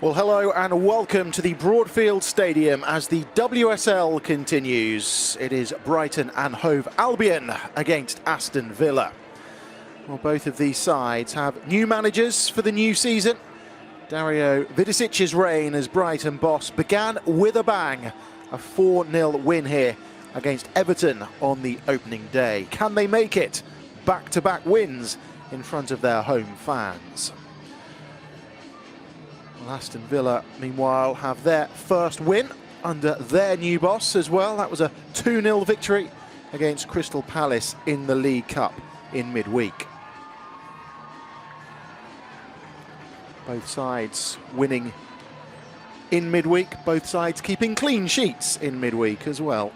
Well, hello and welcome to the Broadfield Stadium as the WSL continues. It is Brighton and Hove Albion against Aston Villa. Well, both of these sides have new managers for the new season. Dario Vidicic's reign as Brighton boss began with a bang. A 4-0 win here against Everton on the opening day. Can they make it? Back-to-back wins in front of their home fans. Well, Aston Villa, meanwhile, have their first win under their new boss as well. That was a 2-0 victory against Crystal Palace in the League Cup in midweek. Both sides winning in midweek, both sides keeping clean sheets in midweek as well.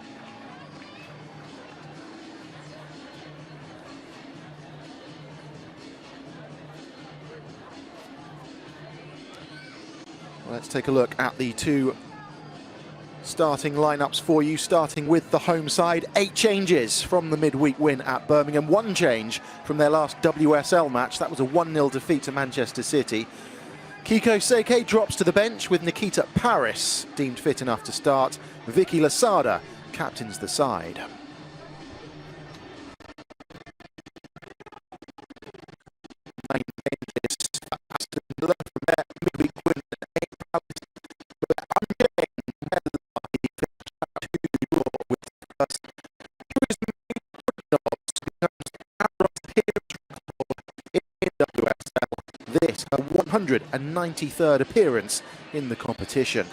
Let's take a look at the two starting lineups for you, starting with the home side. 8 changes from the midweek win at Birmingham. 1 change from their last WSL match. That was a 1-0 defeat to Manchester City. Kiko Seke drops to the bench with Nikita Paris deemed fit enough to start. Vicky Lasada captains the side. Aston Villa from their midweek win at this her 193rd appearance in the competition.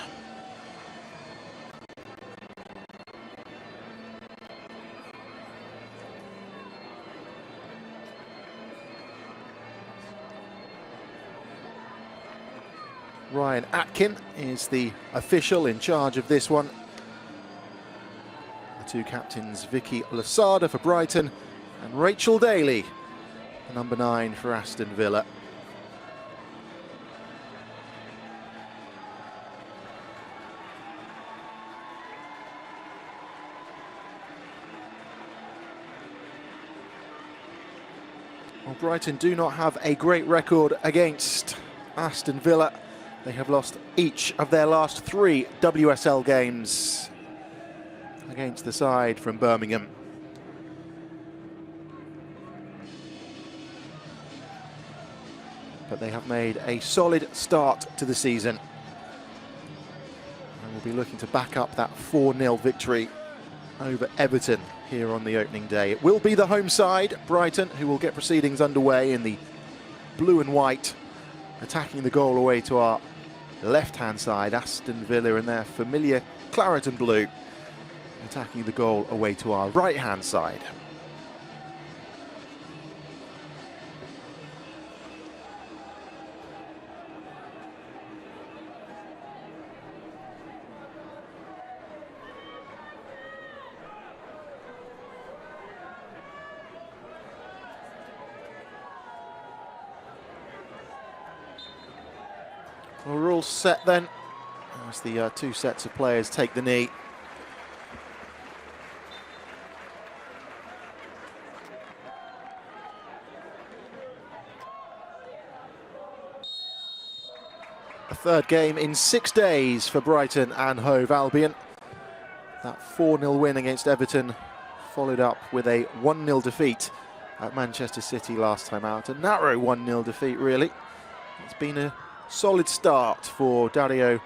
Ryan Atkin is the official in charge of this one. The two captains, Vicky Lasada for Brighton and Rachel Daly, number 9 for Aston Villa. Well, Brighton do not have a great record against Aston Villa. They have lost each of their last 3 WSL games against the side from Birmingham. But they have made a solid start to the season. And will be looking to back up that 4-0 victory over Everton here on the opening day. It will be the home side, Brighton, who will get proceedings underway in the blue and white, attacking the goal away to our left-hand side. Aston Villa in their familiar claret and blue, attacking the goal away to our right-hand side. Well, we're all set then, as the 2 sets of players take the knee. A third game in 6 days for Brighton and Hove Albion. That 4-0 win against Everton followed up with a 1-0 defeat at Manchester City last time out. A narrow 1-0 defeat, really. It's been a solid start for Dario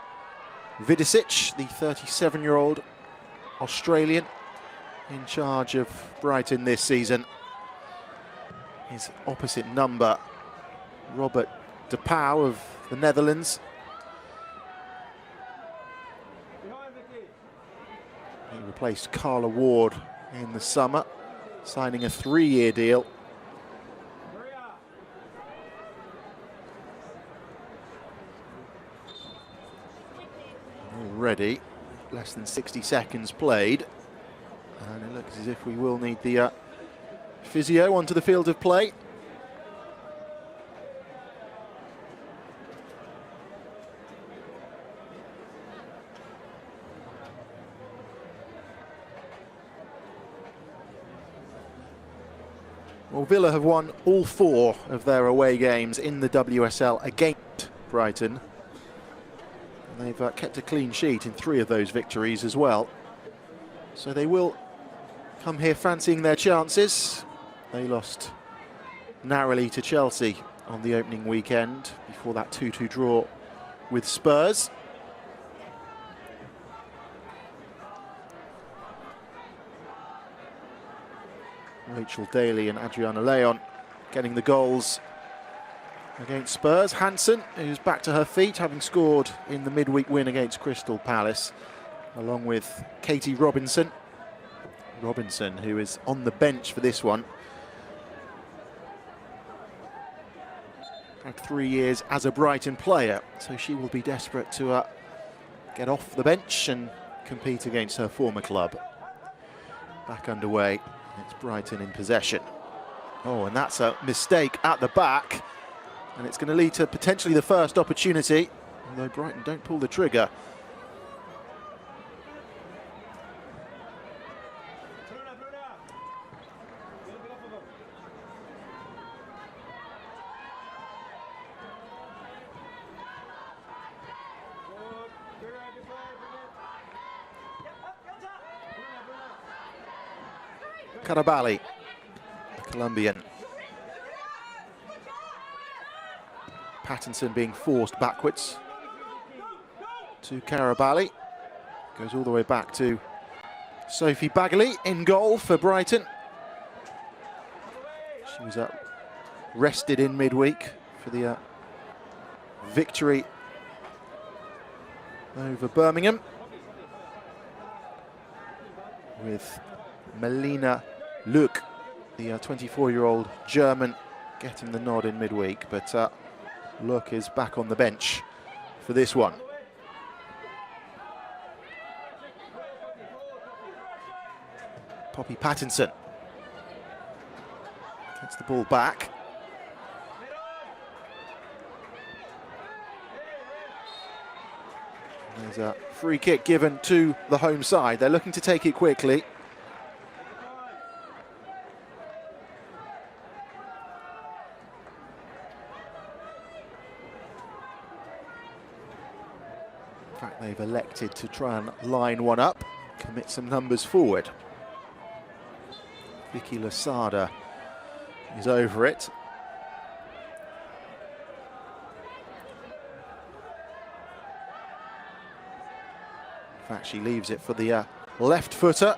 Vidicic, the 37-year-old Australian in charge of Brighton this season. His opposite number, Robert De Pauw of the Netherlands. He replaced Carla Ward in the summer, signing a 3-year deal. Already less than 60 seconds played, and it looks as if we will need the physio onto the field of play. Well, Villa have won all 4 of their away games in the WSL against Brighton. And they've kept a clean sheet in 3 of those victories as well. So they will come here fancying their chances. They lost narrowly to Chelsea on the opening weekend before that 2-2 draw with Spurs. Rachel Daly and Adriana Leon getting the goals against Spurs. Hansen, who's back to her feet, having scored in the midweek win against Crystal Palace, along with Katie Robinson. Robinson, who is on the bench for this one. Had 3 years as a Brighton player, so she will be desperate to get off the bench and compete against her former club. Back underway. It's Brighton in possession. Oh, and that's a mistake at the back. And it's going to lead to potentially the first opportunity, although Brighton don't pull the trigger. Karabali, the Colombian. Pattinson being forced backwards to Karabali. Goes all the way back to Sophie Bagley in goal for Brighton. She was rested in midweek for the victory over Birmingham, with Melina Luke, the 24-year-old German, getting the nod in midweek, but Luke is back on the bench for this one. Poppy Pattinson gets the ball back. There's a free kick given to the home side. They're looking to take it quickly. In fact, they've elected to try and line one up, commit some numbers forward. Vicky Lasada is over it. In fact, she leaves it for the left footer.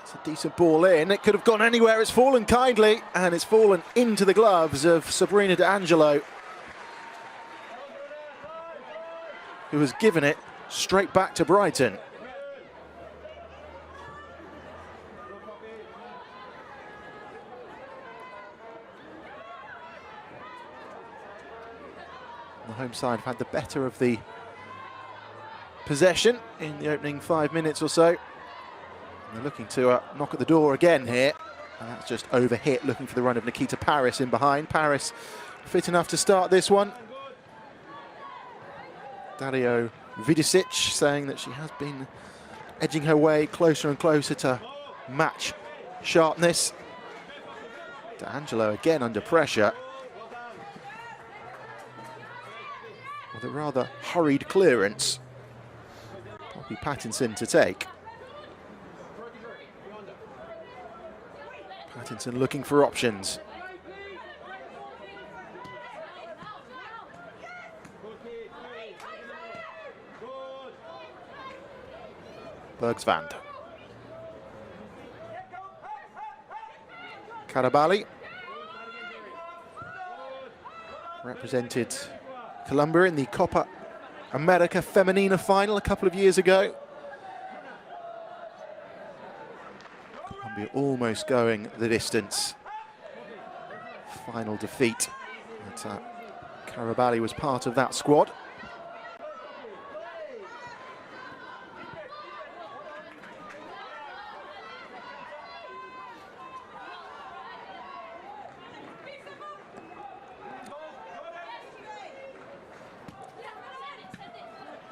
It's a decent ball in. It could have gone anywhere. It's fallen kindly, and it's fallen into the gloves of Sabrina D'Angelo, who has given it straight back to Brighton. The home side have had the better of the possession in the opening 5 minutes or so. And they're looking to knock at the door again here. And that's just overhit, looking for the run of Nikita Paris in behind. Paris fit enough to start this one. Dario Vidicic saying that she has been edging her way closer and closer to match sharpness. D'Angelo again under pressure, with a rather hurried clearance. Poppy Pattinson to take. Pattinson looking for options. Bergsvand. Karabali represented Colombia in the Copa America Femenina final a couple of years ago. Colombia almost going the distance. Final defeat. But Karabali was part of that squad.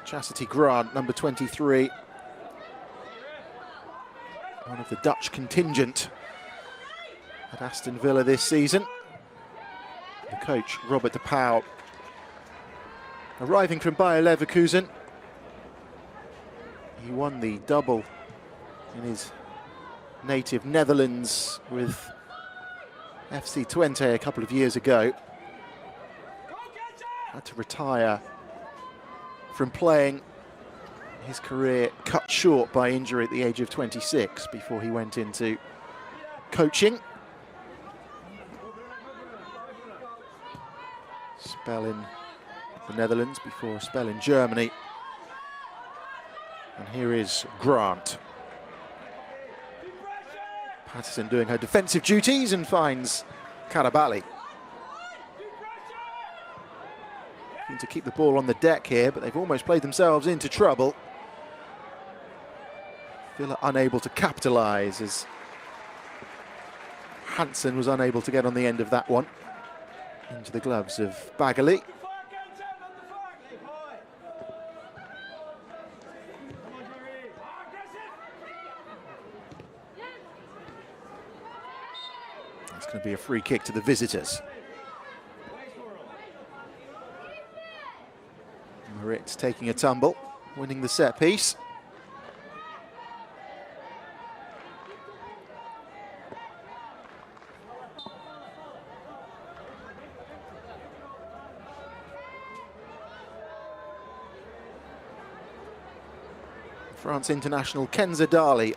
Chastity Grant, number 23, one of the Dutch contingent at Aston Villa this season. The coach, Robert de Pauw, arriving from Bayer Leverkusen He won the double in his native Netherlands with FC Twente a couple of years ago. Had to retire from playing, his career cut short by injury at the age of 26 before he went into coaching. Spell in the Netherlands before a spell in Germany. And here is Grant. Patterson doing her defensive duties and finds Karabali. Looking to keep the ball on the deck here, but they've almost played themselves into trouble. Villa unable to capitalise as Hansen was unable to get on the end of that one. Into the gloves of Bagali. It's going to be a free kick to the visitors. Maritz taking a tumble, winning the set piece. France international Kenza Dali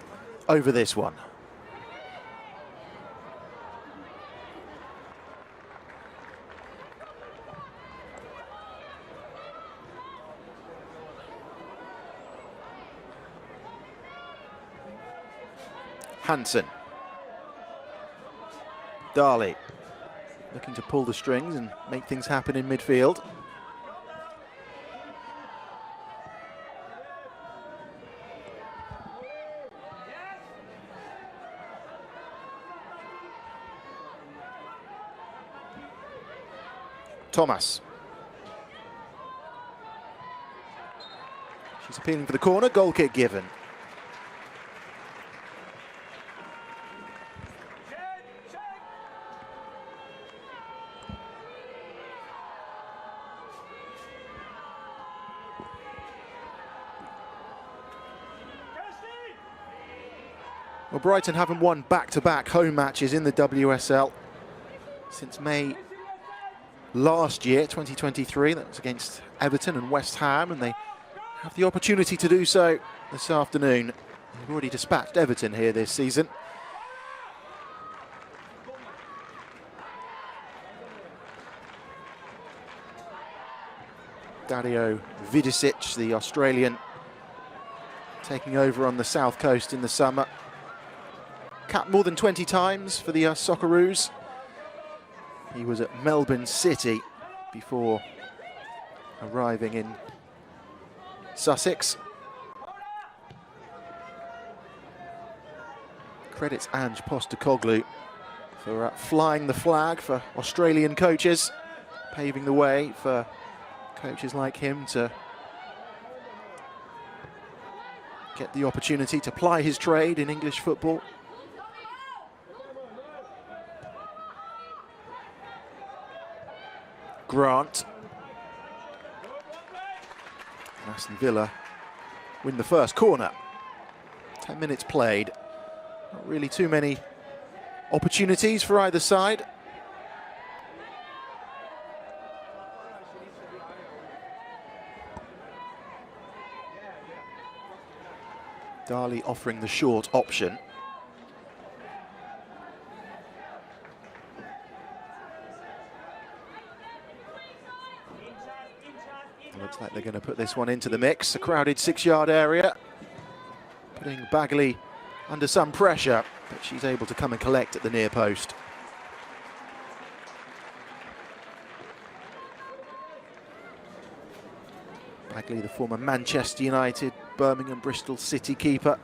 over this one. Hansen. Dali looking to pull the strings and make things happen in midfield. Thomas. She's appealing for the corner, goal kick given. Well, Brighton haven't won back-to-back home matches in the WSL since May last year, 2023. That was against Everton and West Ham, and they have the opportunity to do so this afternoon. They've already dispatched Everton here this season. Dario Vidicic, the Australian, taking over on the south coast in the summer. Capped more than 20 times for the Socceroos. He was at Melbourne City before arriving in Sussex. Credits Ange Postecoglou for flying the flag for Australian coaches, paving the way for coaches like him to get the opportunity to ply his trade in English football. Grant. And Aston Villa win the first corner. 10 minutes played. Not really too many opportunities for either side. Dali offering the short option. Looks like they're going to put this one into the mix. A crowded 6-yard area, putting Bagley under some pressure, but she's able to come and collect at the near post. Bagley, the former Manchester United, Birmingham, Bristol City keeper.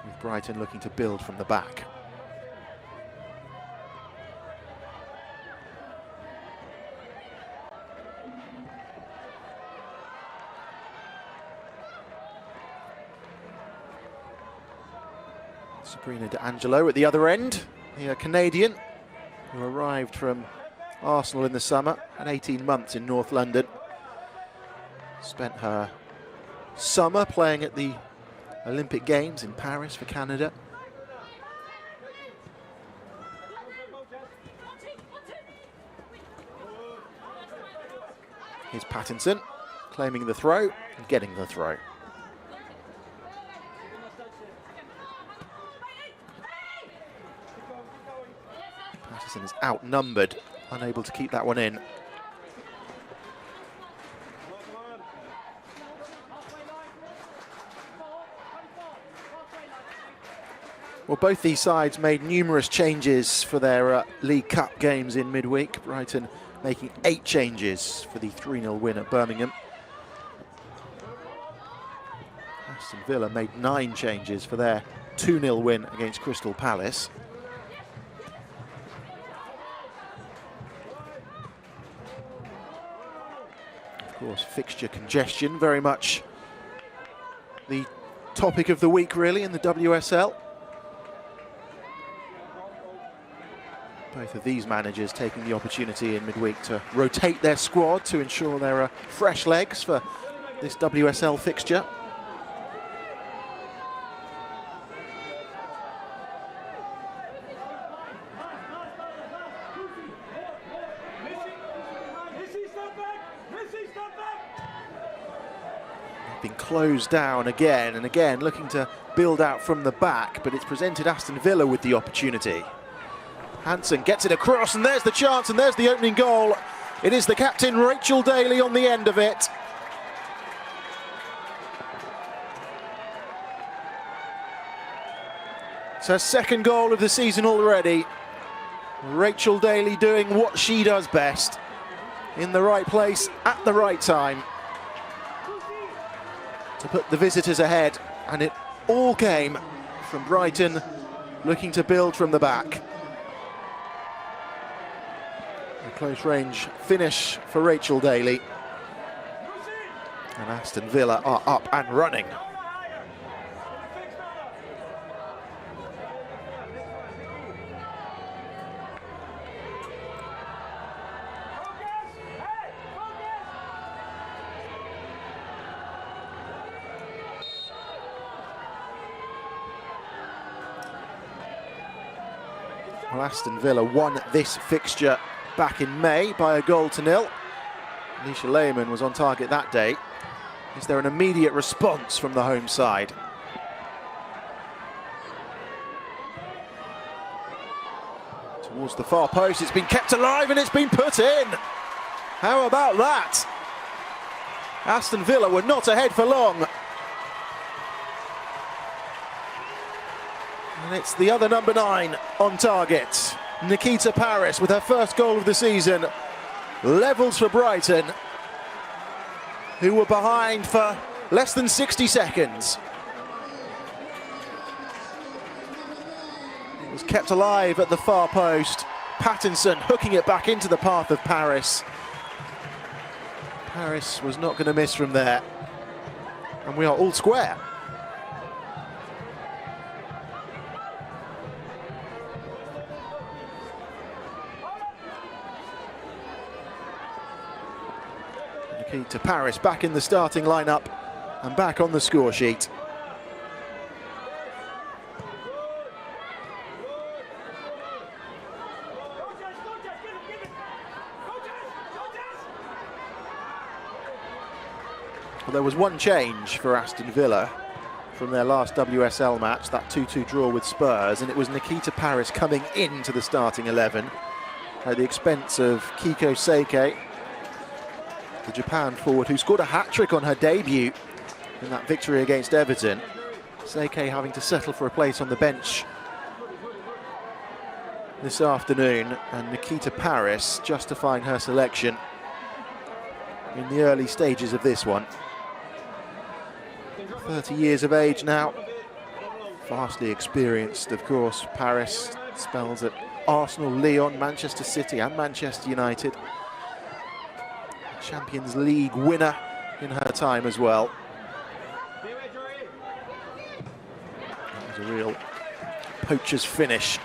With Brighton looking to build from the back. Sabrina D'Angelo at the other end, the Canadian who arrived from Arsenal in the summer, and 18 months in North London. Spent her summer playing at the Olympic Games in Paris for Canada. Here's Pattinson claiming the throw and getting the throw. Pattinson is outnumbered, unable to keep that one in. Well, both these sides made numerous changes for their League Cup games in midweek. Brighton making 8 changes for the 3-0 win at Birmingham. Aston Villa made 9 changes for their 2-0 win against Crystal Palace. Of course, fixture congestion, very much the topic of the week really in the WSL. Both of these managers taking the opportunity in midweek to rotate their squad to ensure there are fresh legs for this WSL fixture. They've been closed down again and again, looking to build out from the back, but it's presented Aston Villa with the opportunity. Hansen gets it across, and there's the chance, and there's the opening goal. It is the captain, Rachel Daly, on the end of it. It's her second goal of the season already. Rachel Daly doing what she does best, in the right place at the right time, to put the visitors ahead, and it all came from Brighton looking to build from the back. Close range finish for Rachel Daly, and Aston Villa are up and running. Well, Aston Villa won this fixture back in May by a 1-0. Nisha Lehmann was on target that day. Is there an immediate response from the home side? Towards the far post, it's been kept alive and it's been put in. How about that? Aston Villa were not ahead for long. And it's the other number 9 on target. Nikita Paris with her first goal of the season. Levels for Brighton, who were behind for less than 60 seconds. It was kept alive at the far post. Pattinson hooking it back into the path of Paris. Paris was not going to miss from there. And we are all square. To Paris back in the starting lineup and back on the score sheet. Well, there was one change for Aston Villa from their last WSL match, that 2-2 draw with Spurs, and it was Nikita Paris coming into the starting 11 at the expense of Kiko Seike, the Japan forward who scored a hat-trick on her debut in that victory against Everton. Seike having to settle for a place on the bench this afternoon, and Nikita Paris justifying her selection in the early stages of this one. 30 years of age now, vastly experienced, of course. Paris spells at Arsenal, Lyon, Manchester City and Manchester United. Champions League winner in her time as well. That was a real poacher's finish.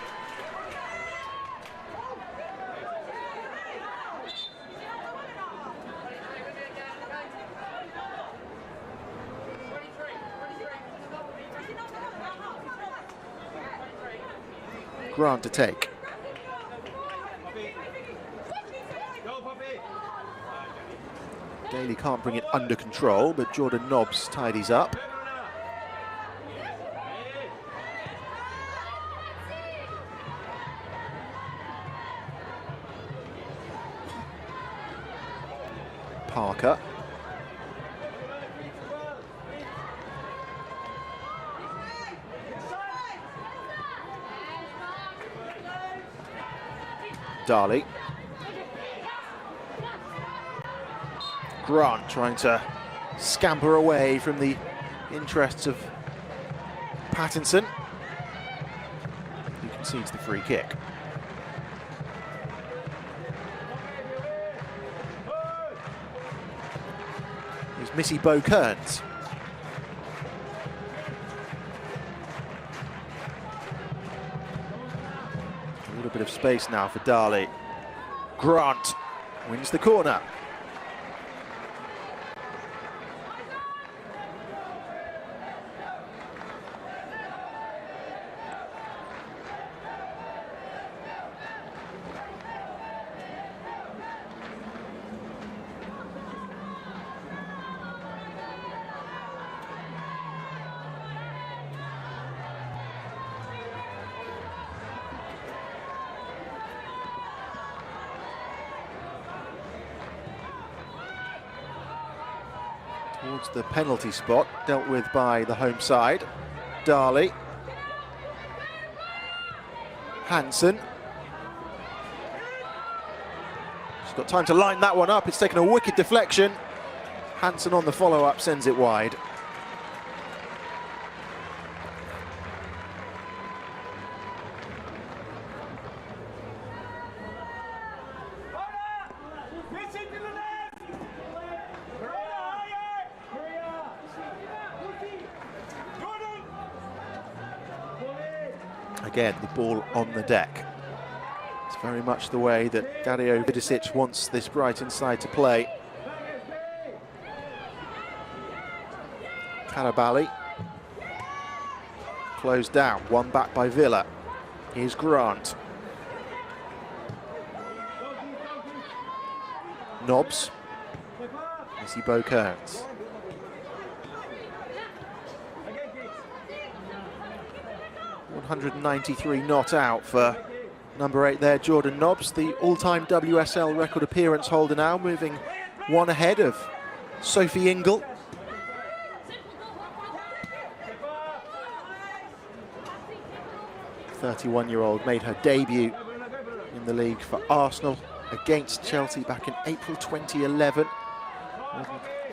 Grant to take. Daly can't bring it under control, but Jordan Nobbs tidies up. Parker. Darley. Grant trying to scamper away from the interests of Pattinson. He concedes the free kick. Here's Missy Bo Kearns. A little bit of space now for Darley. Grant wins the corner. Towards the penalty spot, dealt with by the home side. Darley. Hansen. She's got time to line that one up. It's taken a wicked deflection. Hansen on the follow-up sends it wide. Again, the ball on the deck. It's very much the way that Dario Vidicic wants this Brighton side to play. Carabali. Closed down, one back by Villa. Here's Grant. Nobbs. Missy Bo Kearns. 193 not out for number 8 there, Jordan Nobbs, the all-time WSL record appearance holder now, moving one ahead of Sophie Ingle. The 31-year-old made her debut in the league for Arsenal against Chelsea back in April 2011,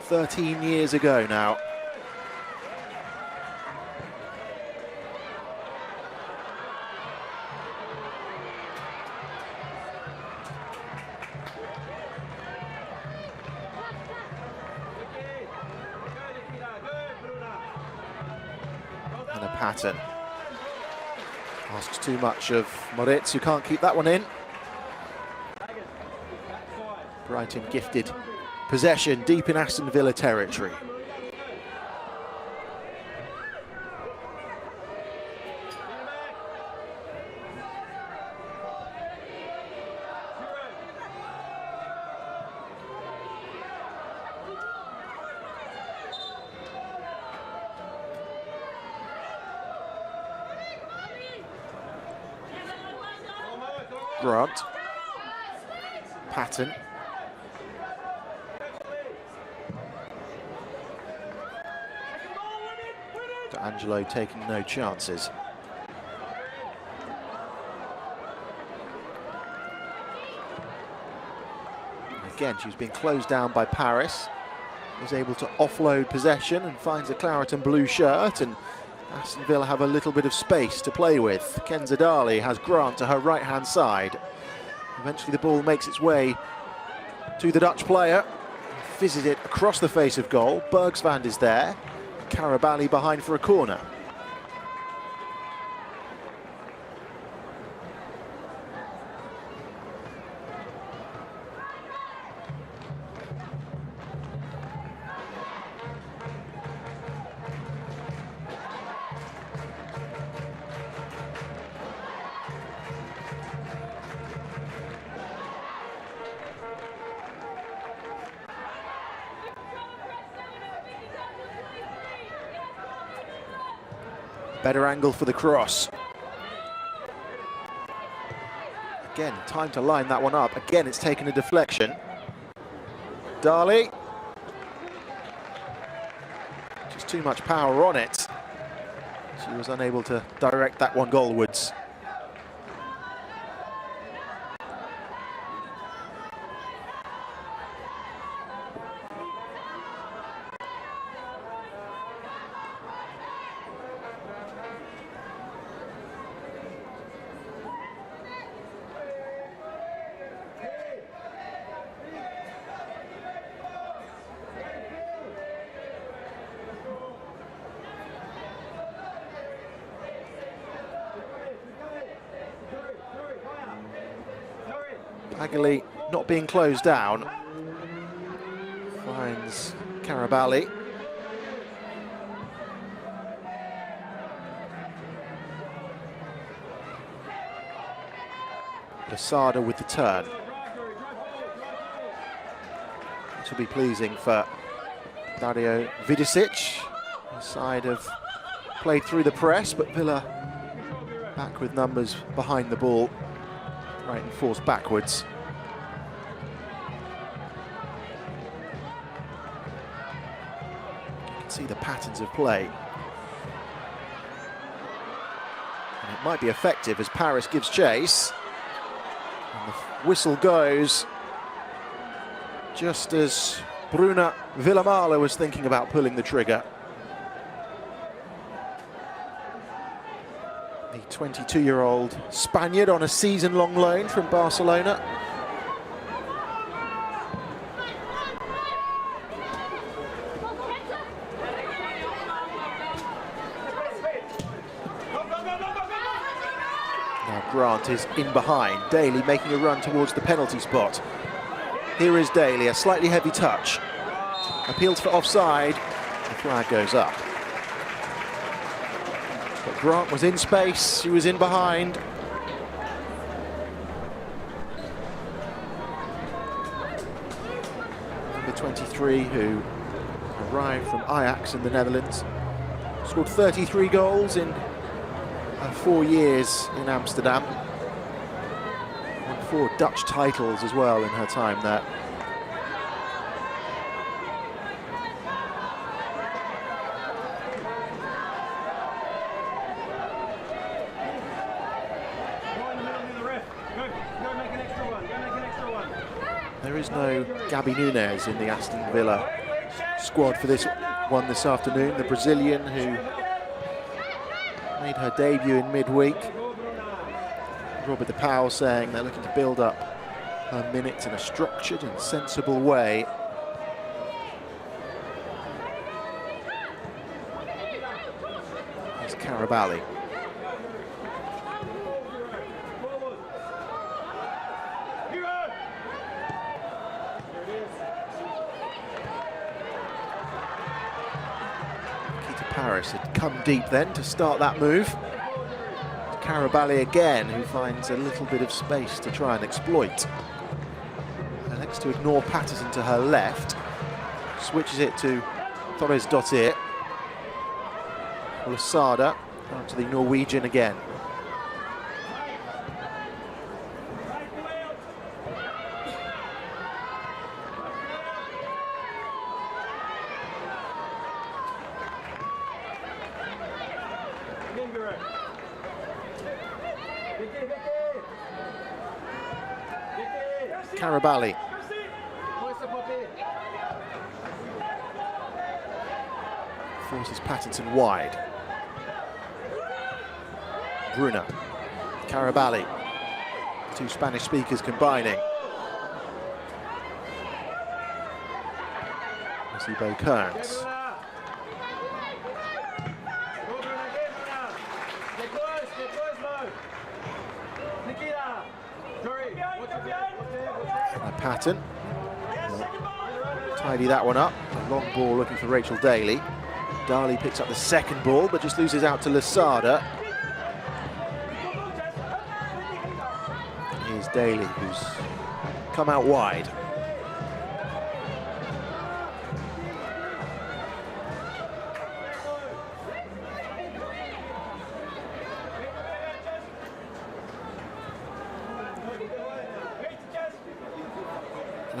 13 years ago now. Patton asks too much of Moritz, who can't keep that one in. Brighton gifted possession deep in Aston Villa territory. Grant, Patton, D'Angelo taking no chances. Again, she's been closed down by Paris, is able to offload possession and finds a claret and blue shirt, and Aston Villa have a little bit of space to play with. Kenza Darley has Grant to her right-hand side. Eventually the ball makes its way to the Dutch player. Fizzes it across the face of goal. Bergsvand is there. Carabali behind for a corner. Better angle for the cross. Again, time to line that one up. Again, it's taken a deflection. Dali. Just too much power on it. She was unable to direct that one goalwards. Bagley not being closed down. Finds Carabali. Lasada with the turn. This will be pleasing for Dario Vidicic. The side have played through the press, but Villa back with numbers behind the ball. Brighton forced backwards. You can see the patterns of play. And it might be effective as Paris gives chase. And the whistle goes just as Bruna Villamala was thinking about pulling the trigger. The 22-year-old Spaniard on a season-long loan from Barcelona. Now Grant is in behind. Daly making a run towards the penalty spot. Here is Daly, a slightly heavy touch. Appeals for offside. The flag goes up. But Grant was in space, she was in behind. Number 23, who arrived from Ajax in the Netherlands. Scored 33 goals in 4 years in Amsterdam. Won 4 Dutch titles as well in her time there. There is no Gabby Nunes in the Aston Villa squad for this one this afternoon. The Brazilian who made her debut in midweek. Robert De Pauw saying they're looking to build up her minutes in a structured and sensible way. Here's Carabali. Paris had come deep then to start that move. Carabali again, who finds a little bit of space to try and exploit. Elects to ignore Patterson to her left. Switches it to Torres Dottir. Lasada onto the Norwegian again. Carabali. Forces Pattinson wide. Bruna. Carabali. 2 Spanish speakers combining. Bo Kearns. Patton. Tidy that one up. A long ball looking for Rachel Daly. Daly picks up the second ball, but just loses out to Lasada. Here's Daly, who's come out wide.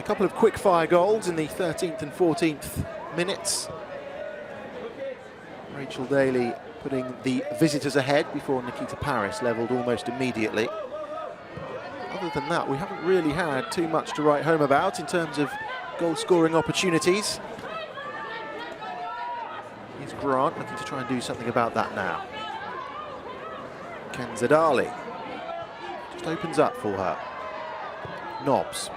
couple of quick-fire goals in the 13th and 14th minutes. Rachel Daly putting the visitors ahead before Nikita Paris levelled almost immediately. Other than that, we haven't really had too much to write home about in terms of goal-scoring opportunities. Here's Grant looking to try and do something about that now. Kenzadali just opens up for her. Nobbs.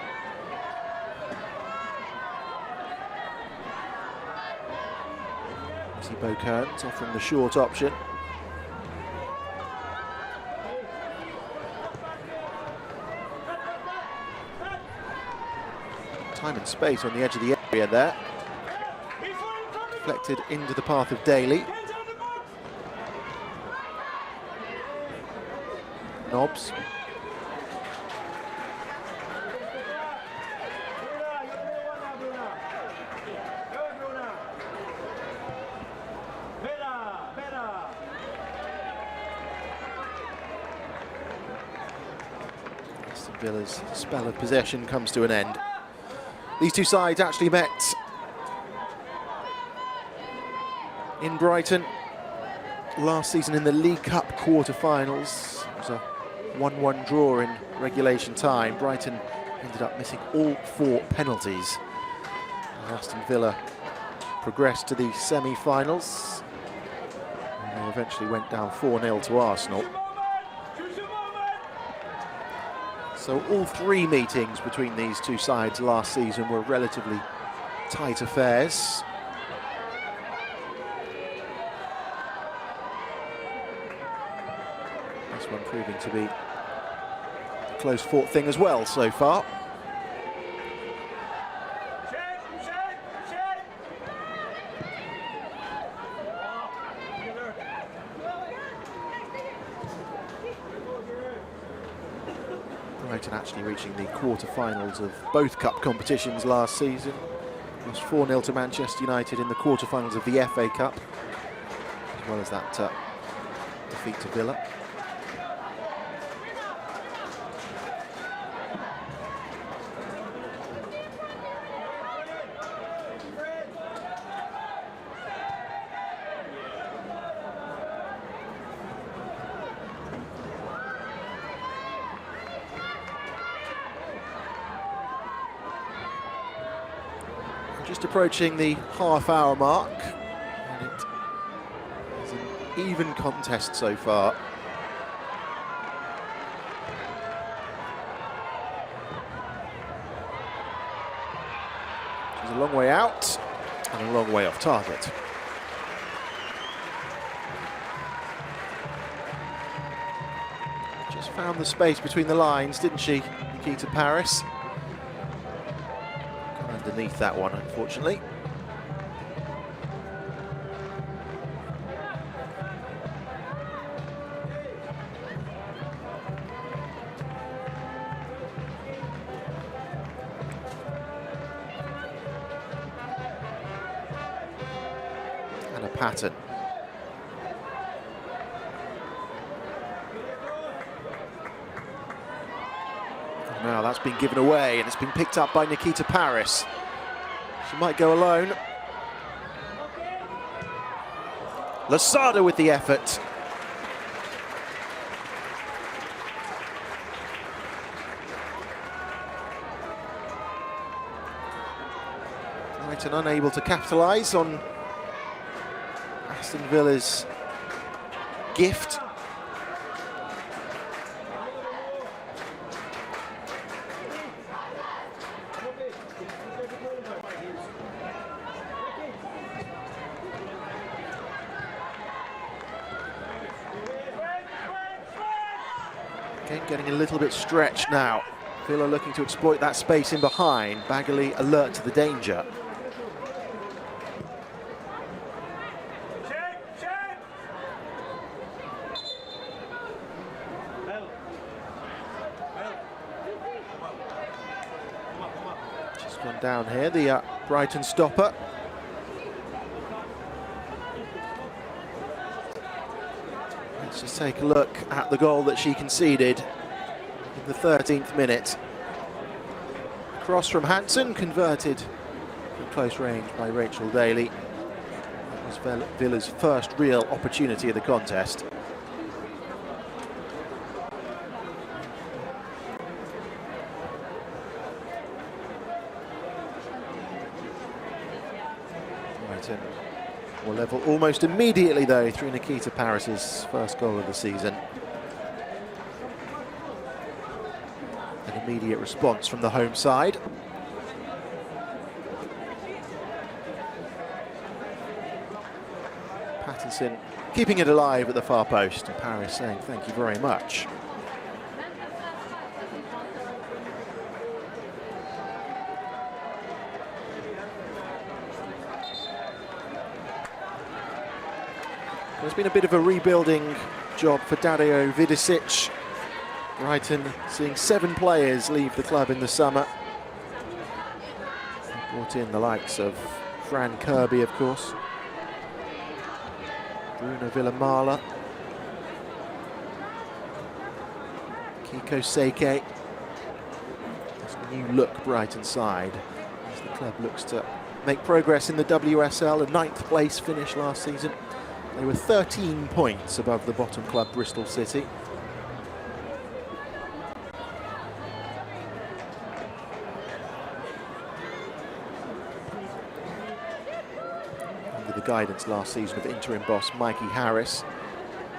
Bo Kearns offering the short option. Time and space on the edge of the area there. Deflected into the path of Daly. Nobbs. Villa's spell of possession comes to an end. These two sides actually met in Brighton last season in the League Cup quarter-finals. It was a 1-1 draw in regulation time. Brighton ended up missing all 4 penalties. And Aston Villa progressed to the semi-finals. And they eventually went down 4-0 to Arsenal. So all 3 meetings between these two sides last season were relatively tight affairs. This one proving to be a close-fought thing as well so far. Brighton actually reaching the quarter-finals of both cup competitions last season. Lost 4-0 to Manchester United in the quarter-finals of the FA Cup, as well as that defeat to Villa. Just approaching the half-hour mark, and it is an even contest so far. It's a long way out and a long way off target. Just found the space between the lines, didn't she, Nikita Paris? Underneath that one, unfortunately. And a pattern. Now that's been given away and it's been picked up by Nikita Paris. She might go alone. Lasada with the effort. Brighton unable to capitalise on Aston Villa's gift. Game getting a little bit stretched now. Villa looking to exploit that space in behind. Bagley alert to the danger. Just gone down here, the Brighton stopper. Let's just take a look at the goal that she conceded in the 13th minute. Cross from Hansen, converted from close range by Rachel Daly. That was Villa's first real opportunity of the contest. Brighton will level almost immediately though through Nikita Paris's first goal of the season. An immediate response from the home side. Pattinson keeping it alive at the far post, and Paris saying thank you very much. There's been a bit of a rebuilding job for Dario Vidicic. Brighton seeing 7 players leave the club in the summer. They brought in the likes of Fran Kirby, of course. Bruno Villamala. Kiko Seike. It's a new look Brighton side as the club looks to make progress in the WSL, a 9th place finish last season. They were 13 points above the bottom club, Bristol City. Under the guidance last season of interim boss Mikey Harris,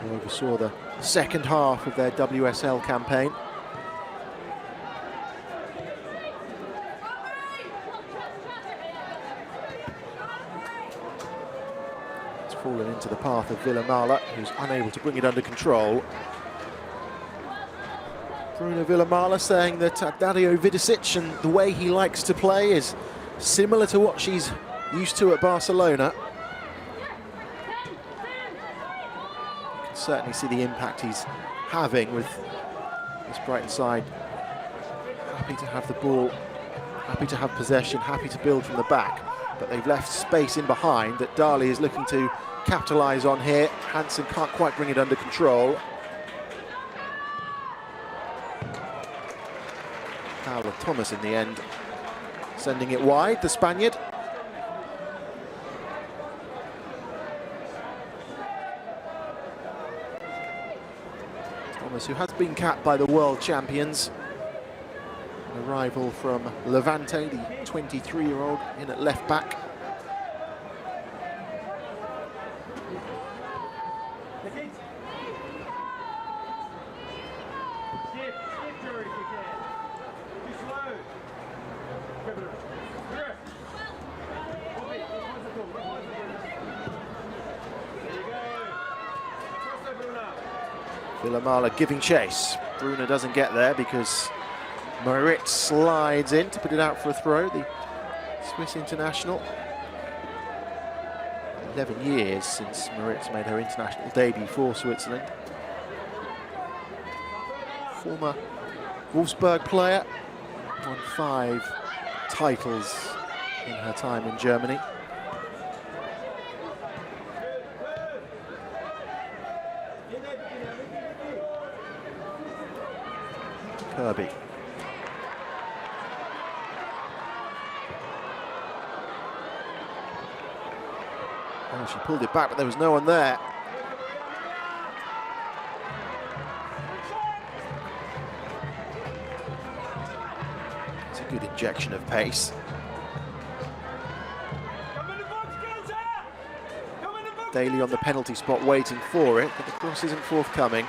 who oversaw the second half of their WSL campaign. Fallen into the path of Villamala, who's unable to bring it under control. Bruno Villamala saying that Dario Vidicic and the way he likes to play is similar to what she's used to at Barcelona. You can certainly see the impact he's having with this Brighton side. Happy to have the ball, happy to have possession, happy to build from the back. But they've left space in behind that Dali is looking to capitalise on here. Hansen can't quite bring it under control. Paola Thomas in the end, sending it wide, the Spaniard. Thomas, who has been capped by the world champions. An arrival from Levante, the 23-year-old in at left back. Villamala giving chase. Bruno doesn't get there because Moritz slides in to put it out for a throw, the Swiss international. 11 years since Moritz made her international debut for Switzerland. Former Wolfsburg player, won 5 titles in her time in Germany. Kirby. Oh, she pulled it back, but there was no one there. It's a good injection of pace. Daly on the penalty spot waiting for it, but the cross isn't forthcoming.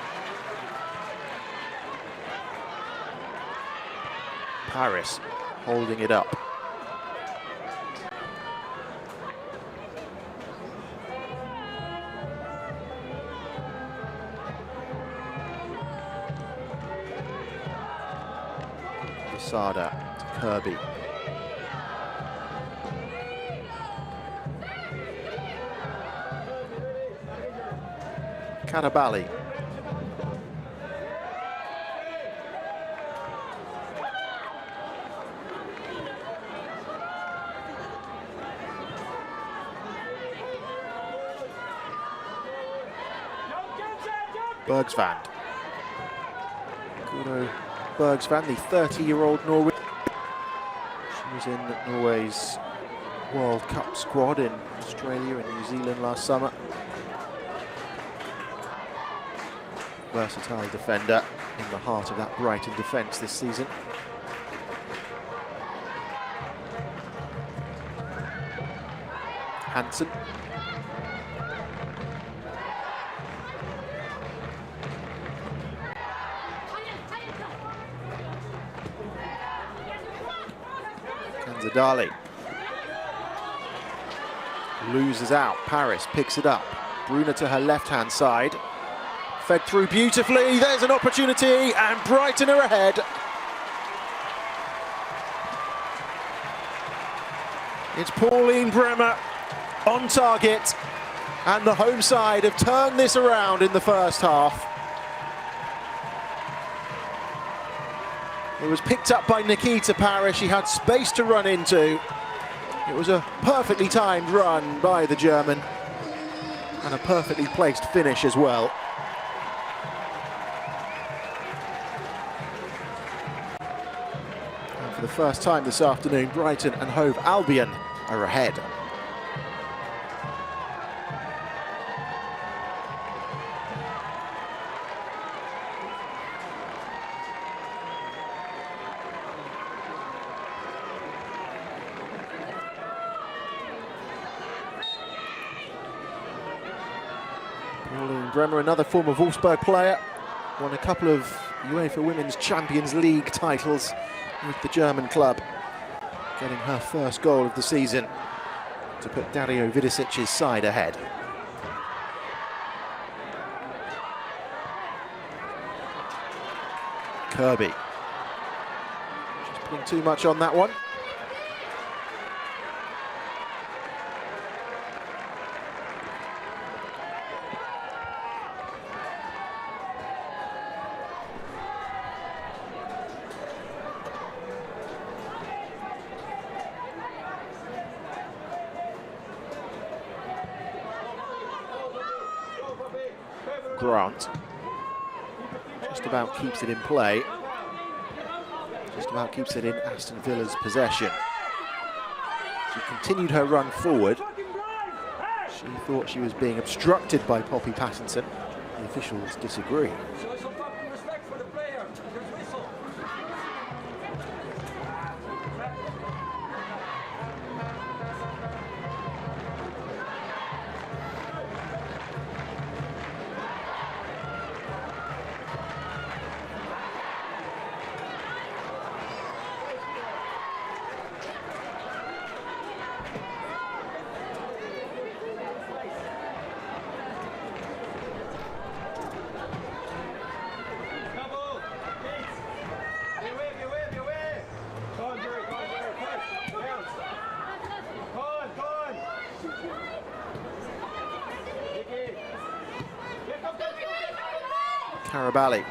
Paris holding it up. Sada to Kirby. Cannavale. Bergsvand. Kuno Bergsvand, the 30-year-old Norwegian. was in Norway's World Cup squad in Australia and New Zealand last summer. Versatile defender in the heart of that Brighton defence this season. Hansen. Kanzadali. Loses out. Paris picks it up. Bruna to her left-hand side. Fed through beautifully. There's an opportunity, and Brighton are ahead. It's Pauline Bremer on target, and the home side have turned this around in the first half. It was picked up by Nikita Parrish. She had space to run into. It was a perfectly timed run by the German, and a perfectly placed finish as well. And for the first time this afternoon, Brighton and Hove Albion are ahead. Pauline Bremer, another former Wolfsburg player, won a couple of UEFA Women's Champions League titles with the German club, getting her first goal of the season to put Dario Vidisic's side ahead. Kirby. Just putting too much on that one. Grant just about keeps it in play, just about keeps it in Aston Villa's possession. She continued her run forward. She thought she was being obstructed by Poppy Pattinson. The officials disagree. Karabali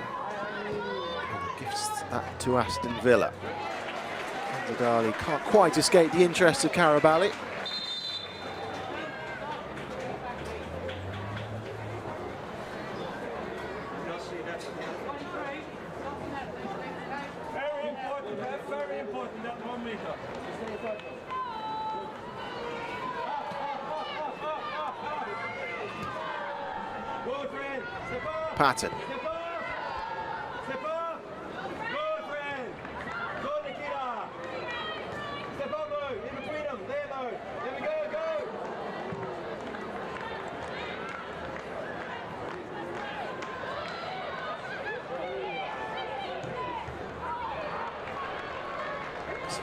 gives that to Aston Villa. Kanzadali can't quite escape the interest of Karabali. Very important, that 1 meter. Patton.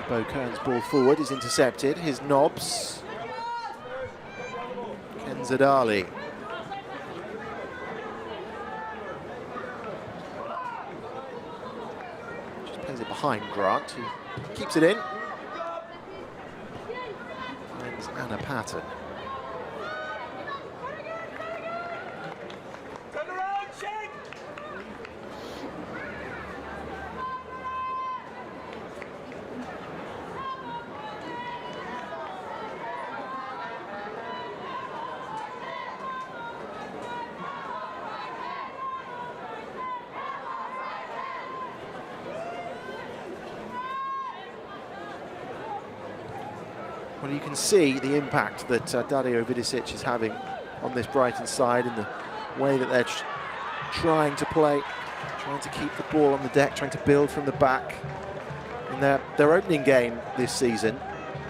Bo Kern's ball forward is intercepted. His knobs. Kanzadali. Just plays it behind Grant, who keeps it in. Finds Anna Patton. Well, you can see the impact that Dario Vidicic is having on this Brighton side, and the way that they're trying to play, trying to keep the ball on the deck, trying to build from the back. In their opening game this season,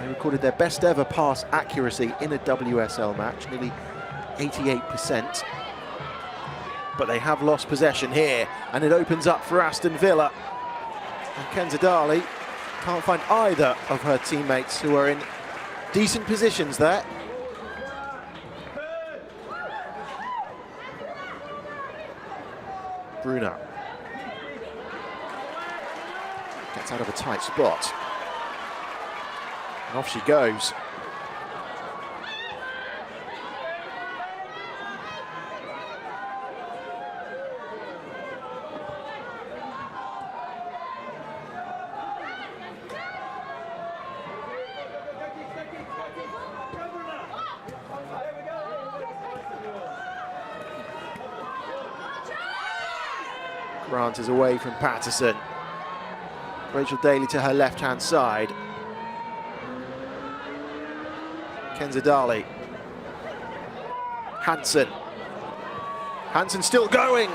they recorded their best ever pass accuracy in a WSL match, nearly 88%. But they have lost possession here, and it opens up for Aston Villa. And Kenza Dali can't find either of her teammates who are in decent positions there. Bruna gets out of a tight spot. And off she goes. Grant is away from Patterson. Rachel Daly to her left-hand side. Kenza Dali. Hansen. Hansen still going.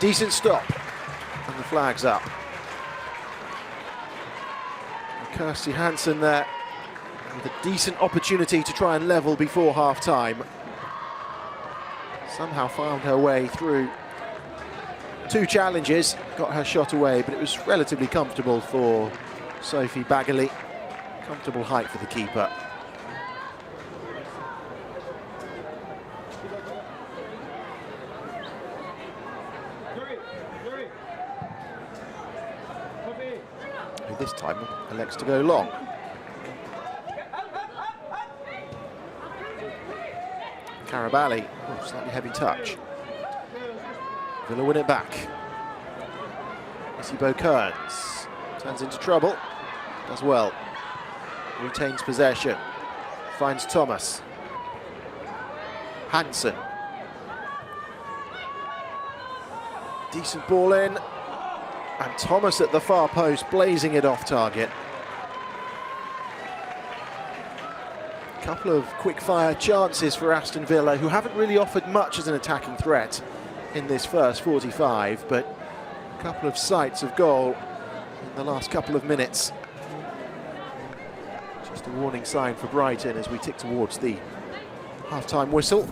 Decent stop. And the flag's up. And Kirsty Hansen there with a decent opportunity to try and level before half-time. Somehow found her way through two challenges, got her shot away, but it was relatively comfortable for Sophie Bagley. Comfortable height for the keeper. Who this time elects to go long. Carabali, oh, slightly heavy touch. Villa win it back. Missy Kearns turns into trouble, does well. Retains possession, finds Thomas. Hansen. Decent ball in, and Thomas at the far post, blazing it off target. A couple of quick-fire chances for Aston Villa, who haven't really offered much as an attacking threat in this first 45, but a couple of sights of goal in the last couple of minutes. Just a warning sign for Brighton as we tick towards the half-time whistle.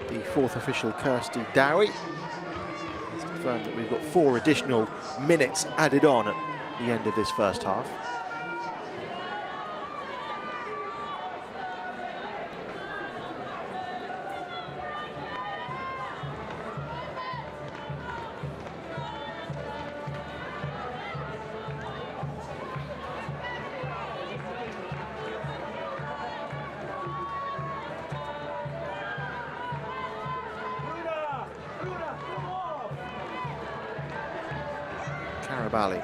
The fourth official, Kirsty Dowie, has confirmed that we've got 4 additional minutes added on at the end of this first half. Carabali.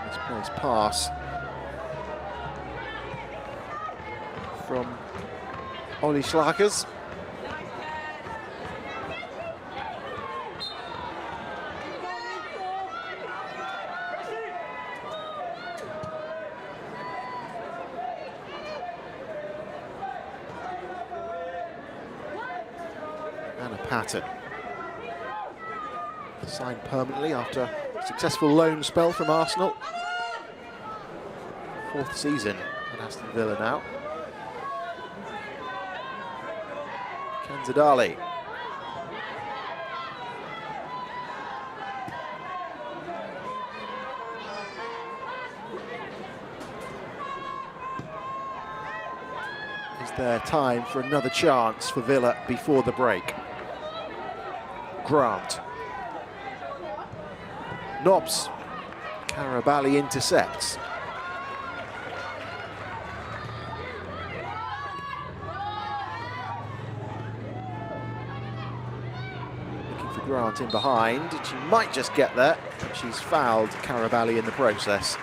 Misplaced pass from Ollie Schlakers. Patton signed permanently after a successful loan spell from Arsenal. 4th season at Aston Villa now. Kenza Dali. Is there time for another chance for Villa before the break? Grant. Nobbs. Karabali intercepts. Looking for Grant in behind. She might just get there, but she's fouled Karabali in the process.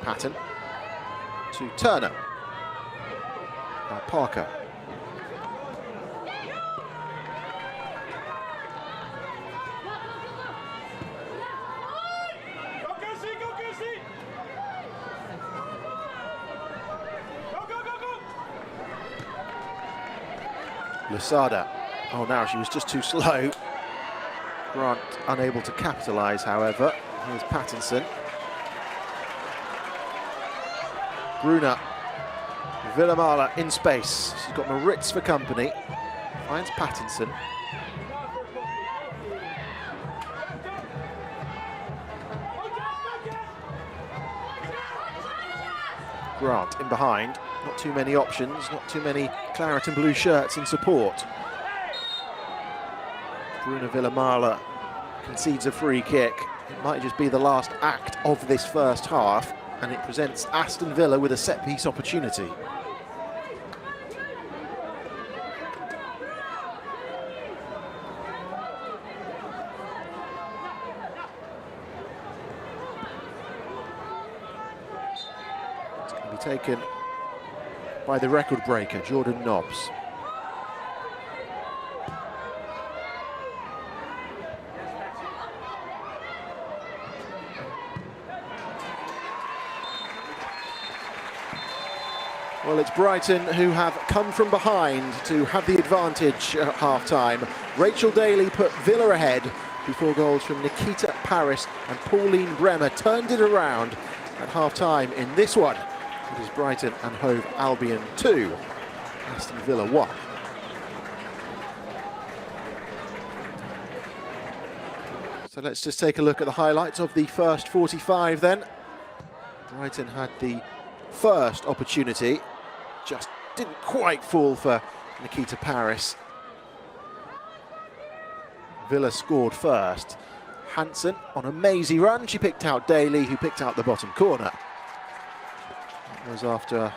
Patton to Turner. Now Parker. Go, Casey, go, Casey! Go, go, go, go! Lusada. Oh, now she was just too slow. Grant unable to capitalise, however. Here's Pattinson. Bruna. Villamala in space. She's got Moritz for company. Finds Pattinson. Grant in behind. Not too many options, not too many claret and blue shirts in support. Bruna Villamala concedes a free kick. It might just be the last act of this first half, and it presents Aston Villa with a set-piece opportunity. It's going to be taken by the record breaker, Jordan Nobbs. Well, it's Brighton who have come from behind to have the advantage at half-time. Rachel Daly put Villa ahead before goals from Nikita Paris and Pauline Bremer turned it around at half-time in this one. It is Brighton and Hove Albion 2, Aston Villa 1. So let's just take a look at the highlights of the first 45 then. Brighton had the first opportunity. Just didn't quite fall for Nikita Paris. Villa scored first. Hansen on a mazy run. She picked out Daly, who picked out the bottom corner. That was after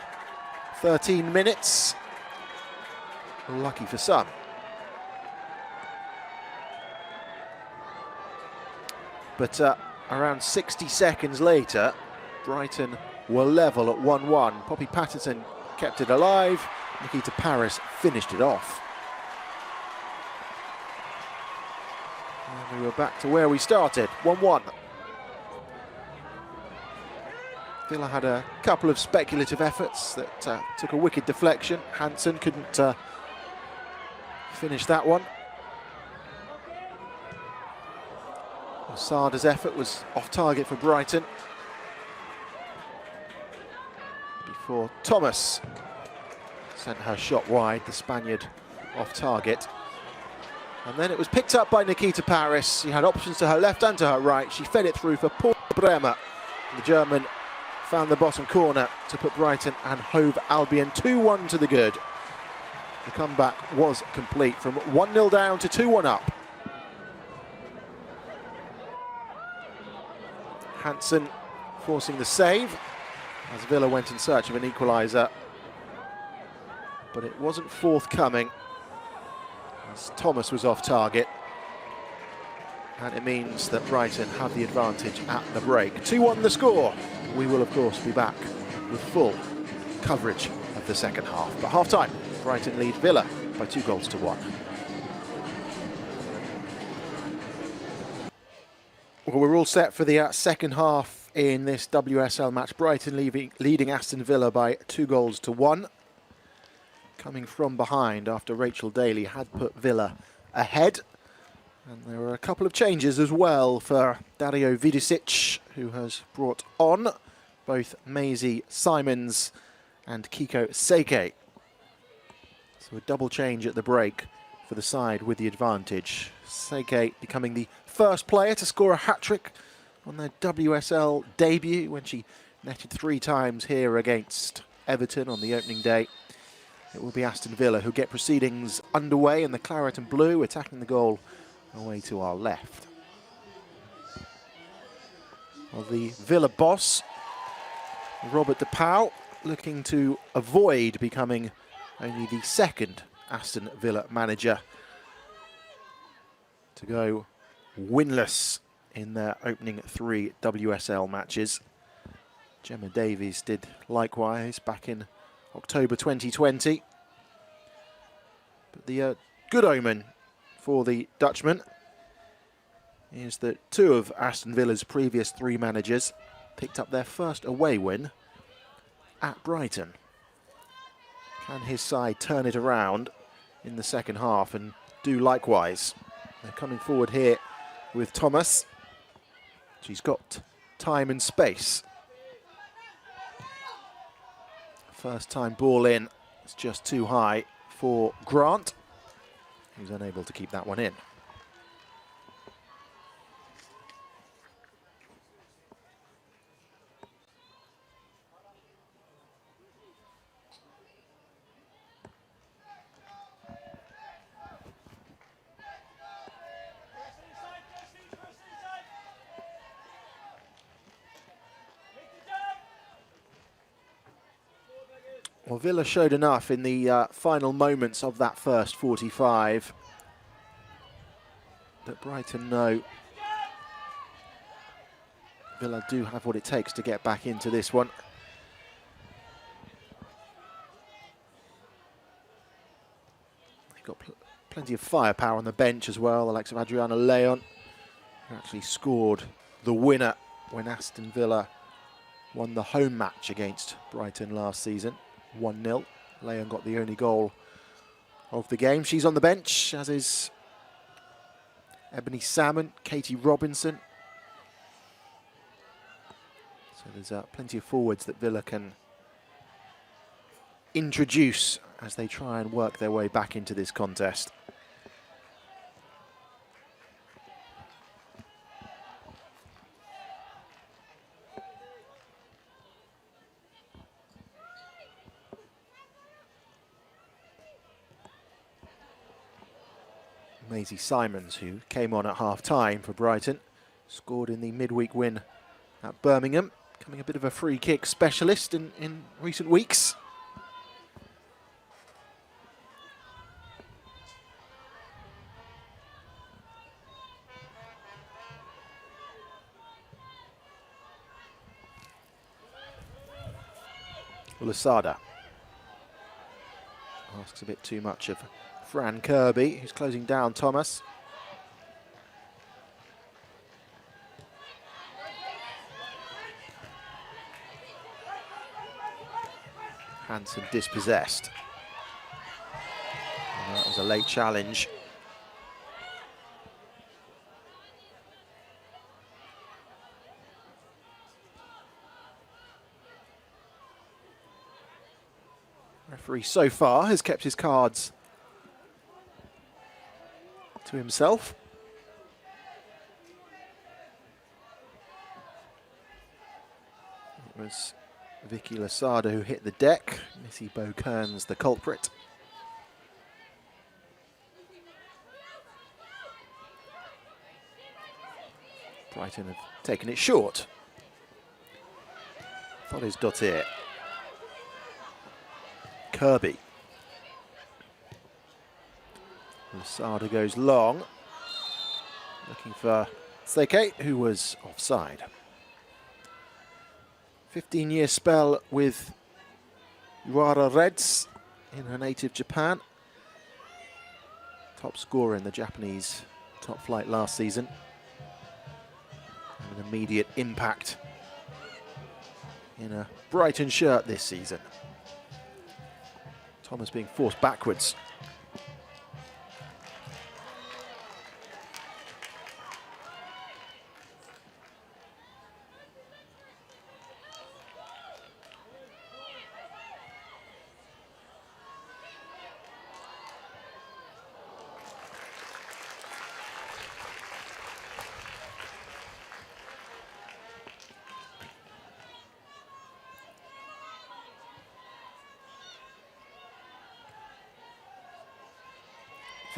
13 minutes. Lucky for some. But around 60 seconds later, Brighton were level at 1-1. Poppy Pattinson kept it alive. Nikita Paris finished it off. And we were back to where we started, 1-1. Villa had a couple of speculative efforts that took a wicked deflection. Hansen couldn't finish that one. Osada's effort was off target for Brighton. Before Thomas sent her shot wide, the Spaniard off target. And then it was picked up by Nikita Paris. She had options to her left and to her right. She fed it through for Paul Bremer. The German found the bottom corner to put Brighton and Hove Albion 2-1 to the good. The comeback was complete from 1-0 down to 2-1 up. Hansen forcing the save as Villa went in search of an equaliser, but it wasn't forthcoming as Thomas was off target, and it means that Brighton have the advantage at the break. 2-1 the score. We will of course be back with full coverage of the second half, but half-time, Brighton lead Villa by 2-1. Well, we're all set for the second half in this WSL match. Brighton leading Aston Villa by 2-1. Coming from behind after Rachel Daly had put Villa ahead. And there were a couple of changes as well for Dario Vidicic, who has brought on both Maisie Simons and Kiko Seike. So a double change at the break for the side with the advantage. Seike becoming the first player to score a hat-trick on their WSL debut when she netted 3 times here against Everton on the opening day. It will be Aston Villa who get proceedings underway in the claret and blue, attacking the goal away to our left. Well, the Villa boss, Robert De Pauw, looking to avoid becoming only the second Aston Villa manager to go winless in their opening 3 WSL matches. Gemma Davies did likewise back in October 2020. But the good omen for the Dutchman is that 2 of Aston Villa's previous 3 managers picked up their first away win at Brighton. Can his side turn it around in the second half and do likewise? They're coming forward here with Thomas. She's got time and space. First time ball in, it's just too high for Grant, who's unable to keep that one in. Well, Villa showed enough in the final moments of that first 45 that Brighton know Villa do have what it takes to get back into this one. They've got plenty of firepower on the bench as well, the likes of Adriana Leon, who actually scored the winner when Aston Villa won the home match against Brighton last season. 1-0. Leon got the only goal of the game. She's on the bench, as is Ebony Salmon, Katie Robinson. So there's plenty of forwards that Villa can introduce as they try and work their way back into this contest. Maisie Simons, who came on at half-time for Brighton, scored in the midweek win at Birmingham, becoming a bit of a free kick specialist in recent weeks. Lasada asks a bit too much of Fran Kirby, who's closing down Thomas. Hansen dispossessed. And that was a late challenge. Referee so far has kept his cards to himself. It was Vicky Lasada who hit the deck. Missy Beaukern's the culprit. Brighton have taken it short. Follows Dottir. Kirby. Lasada goes long, looking for Seike, who was offside. 15-year spell with Urawa Reds in her native Japan. Top scorer in the Japanese top flight last season. And an immediate impact in a Brighton shirt this season. Thomas being forced backwards.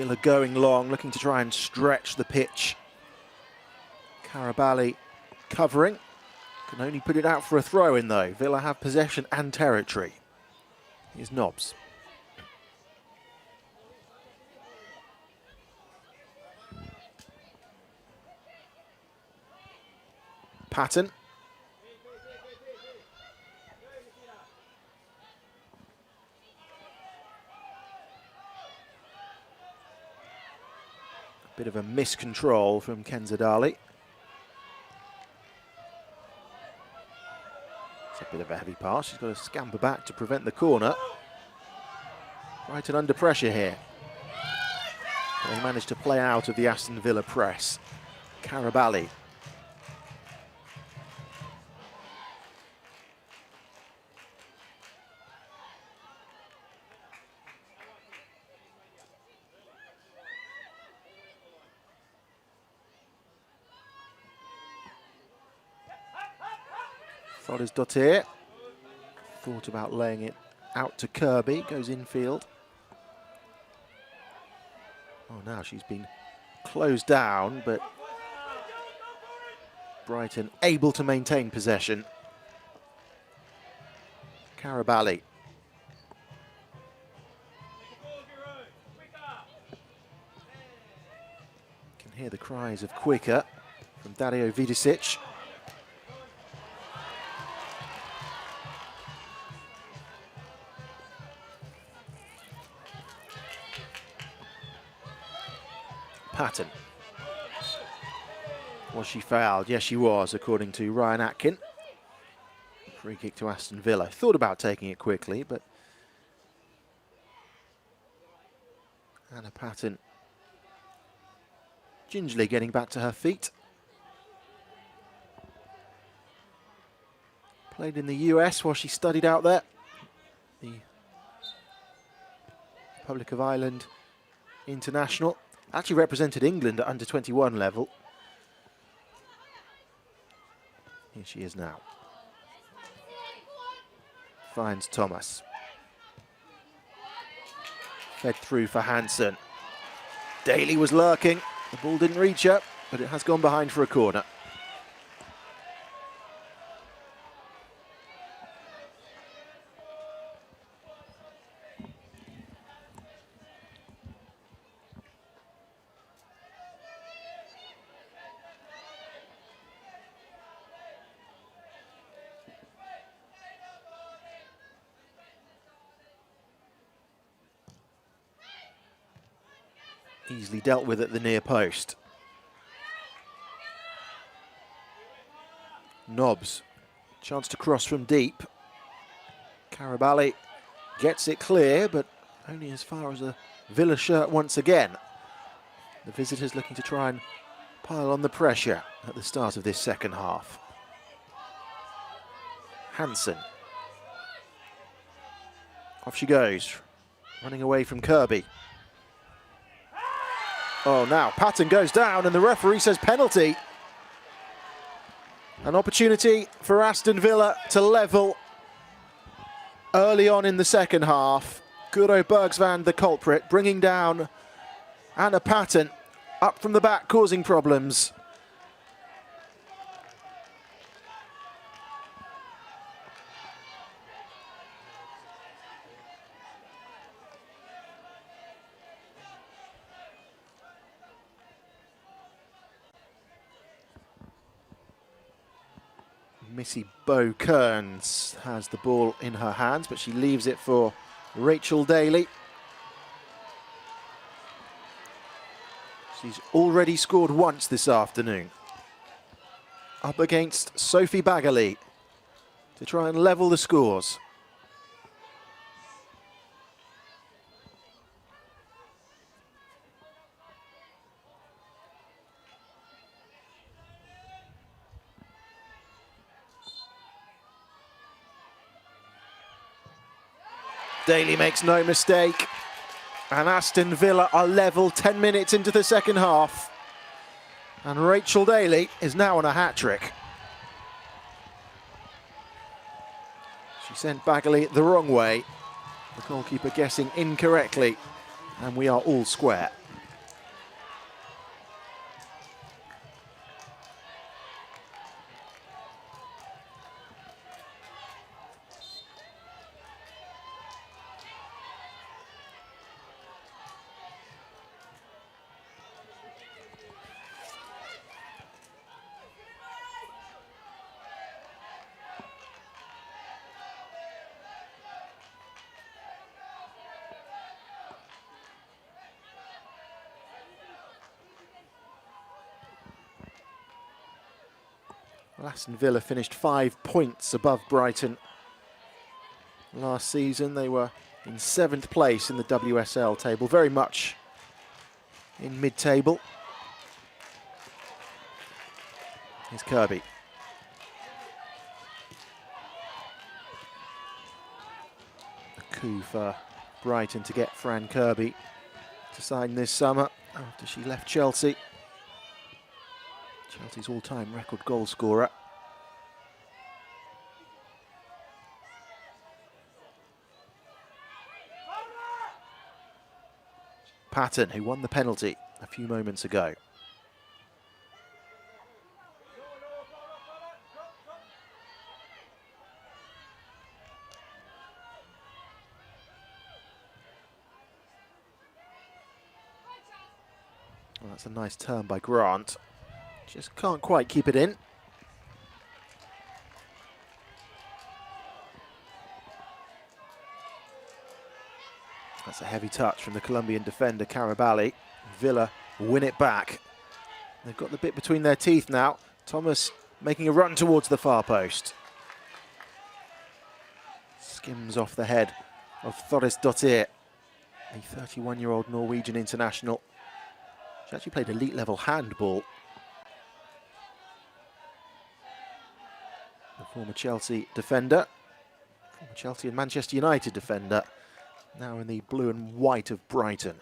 Villa going long, looking to try and stretch the pitch. Carabali covering. Can only put it out for a throw-in though. Villa have possession and territory. Here's Nobbs. Patton. A bit of a miscontrol from Kenzadali. It's a bit of a heavy pass. She's got to scamper back to prevent the corner. Brighton under pressure here. But they managed to play out of the Aston Villa press. Carabali. Dottir thought about laying it out to Kirby, goes infield. Oh, now she's been closed down, but Brighton able to maintain possession. Carabali. Can hear the cries of quicker from Dario Vidicic. Patton. Was she fouled? Yes, she was, according to Ryan Atkin. Free kick to Aston Villa. Thought about taking it quickly, but Anna Patton gingerly getting back to her feet. Played in the US while she studied out there. The Republic of Ireland international. Actually represented England at under-21 level. Here she is now. Finds Thomas. Fed through for Hansen. Daly was lurking. The ball didn't reach her, but it has gone behind for a corner. Easily dealt with at the near post. Nobbs, chance to cross from deep. Carabali gets it clear, but only as far as a Villa shirt once again. The visitors looking to try and pile on the pressure at the start of this second half. Hansen. Off she goes, running away from Kirby. Oh, now Patton goes down and the referee says penalty. An opportunity for Aston Villa to level early on in the second half. Guro Bergsvand, the culprit, bringing down Anna Patton up from the back, causing problems. Missy Bo Kearns has the ball in her hands, but she leaves it for Rachel Daly. She's already scored once this afternoon. Up against Sophie Bagley to try and level the scores. Daly makes no mistake, and Aston Villa are level 10 minutes into the second half. And Rachel Daly is now on a hat-trick. She sent Bagley the wrong way, the goalkeeper guessing incorrectly, and we are all square. Well, Aston Villa finished 5 points above Brighton last season. They were in 7th place in the WSL table, very much in mid-table. Here's Kirby. A coup for Brighton to get Fran Kirby to sign this summer after she left Chelsea. Chelsea's all-time record goal scorer. Patton, who won the penalty a few moments ago. Well, that's a nice turn by Grant. Just can't quite keep it in. That's a heavy touch from the Colombian defender, Carabali. Villa win it back. They've got the bit between their teeth now. Thomas making a run towards the far post. Skims off the head of Þórisdóttir, the 31-year-old Norwegian international. She actually played elite level handball. The former Chelsea defender, former Chelsea and Manchester United defender, now in the blue and white of Brighton.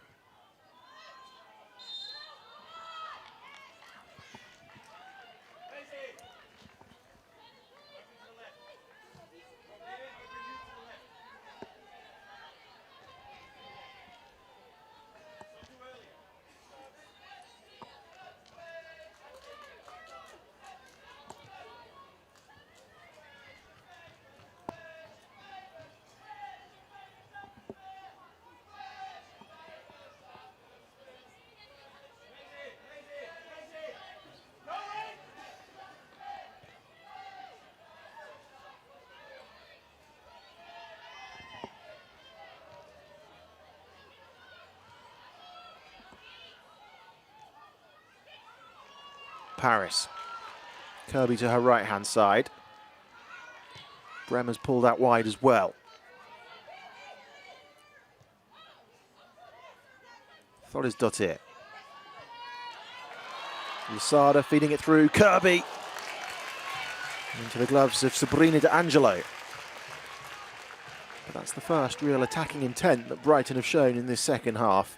Paris. Kirby to her right-hand side. Bremer's pulled out wide as well. Þórisdóttir. Lusada feeding it through. Kirby. Into the gloves of Sabrina De Angelo. But that's the first real attacking intent that Brighton have shown in this second half.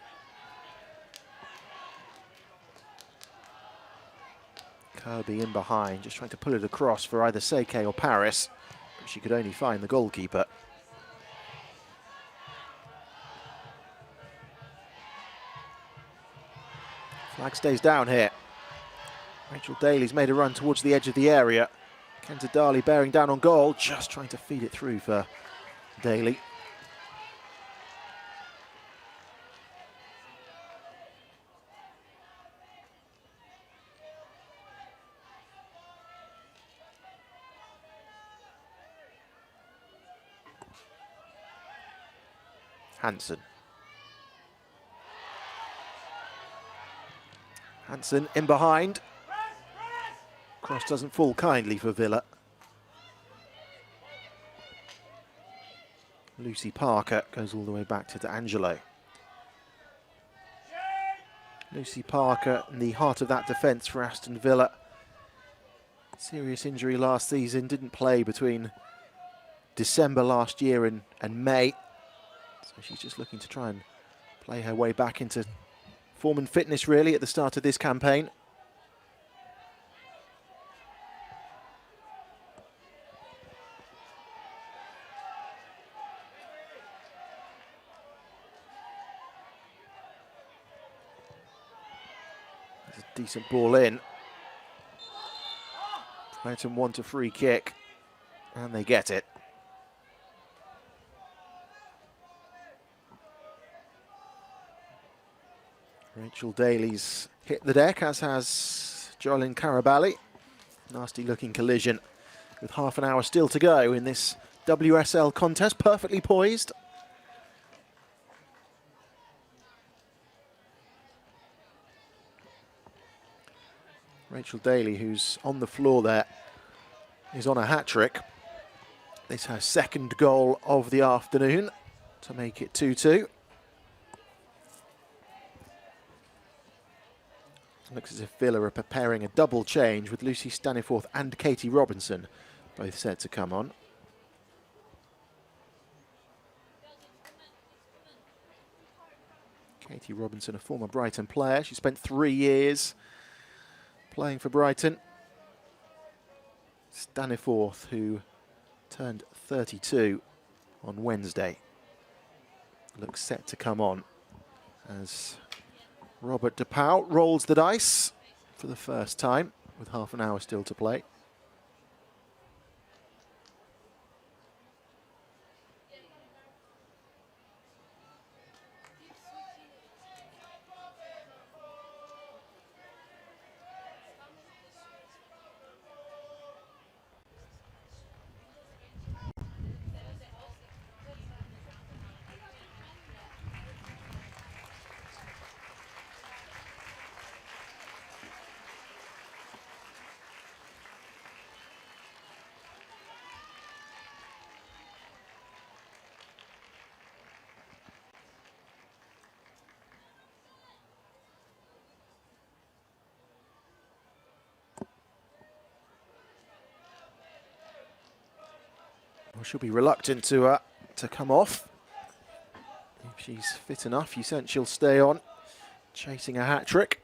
Kirby in behind, just trying to pull it across for either Seke or Paris. But she could only find the goalkeeper. Flag stays down here. Rachel Daly's made a run towards the edge of the area. Kenta Daly bearing down on goal, just trying to feed it through for Daly. Hansen in behind. Cross doesn't fall kindly for Villa. Lucy Parker goes all the way back to De Angelo. Lucy Parker in the heart of that defence for Aston Villa. Serious injury last season, didn't play between December last year and May. So she's just looking to try and play her way back into form and fitness really at the start of this campaign. There's a decent ball in. Brighton want a free kick and they get it. Rachel Daly's hit the deck, as has Jolyn Carabali. Nasty looking collision with half an hour still to go in this WSL contest, perfectly poised. Rachel Daly, who's on the floor there, is on a hat-trick. This is her second goal of the afternoon to make it 2-2. Looks as if Villa are preparing a double change with Lucy Staniforth and Katie Robinson both set to come on. Katie Robinson, a former Brighton player. She spent 3 years playing for Brighton. Staniforth, who turned 32 on Wednesday, looks set to come on as Robert DePau rolls the dice for the first time with half an hour still to play. Well, she'll be reluctant to come off. If she's fit enough, you sense she'll stay on, chasing a hat-trick.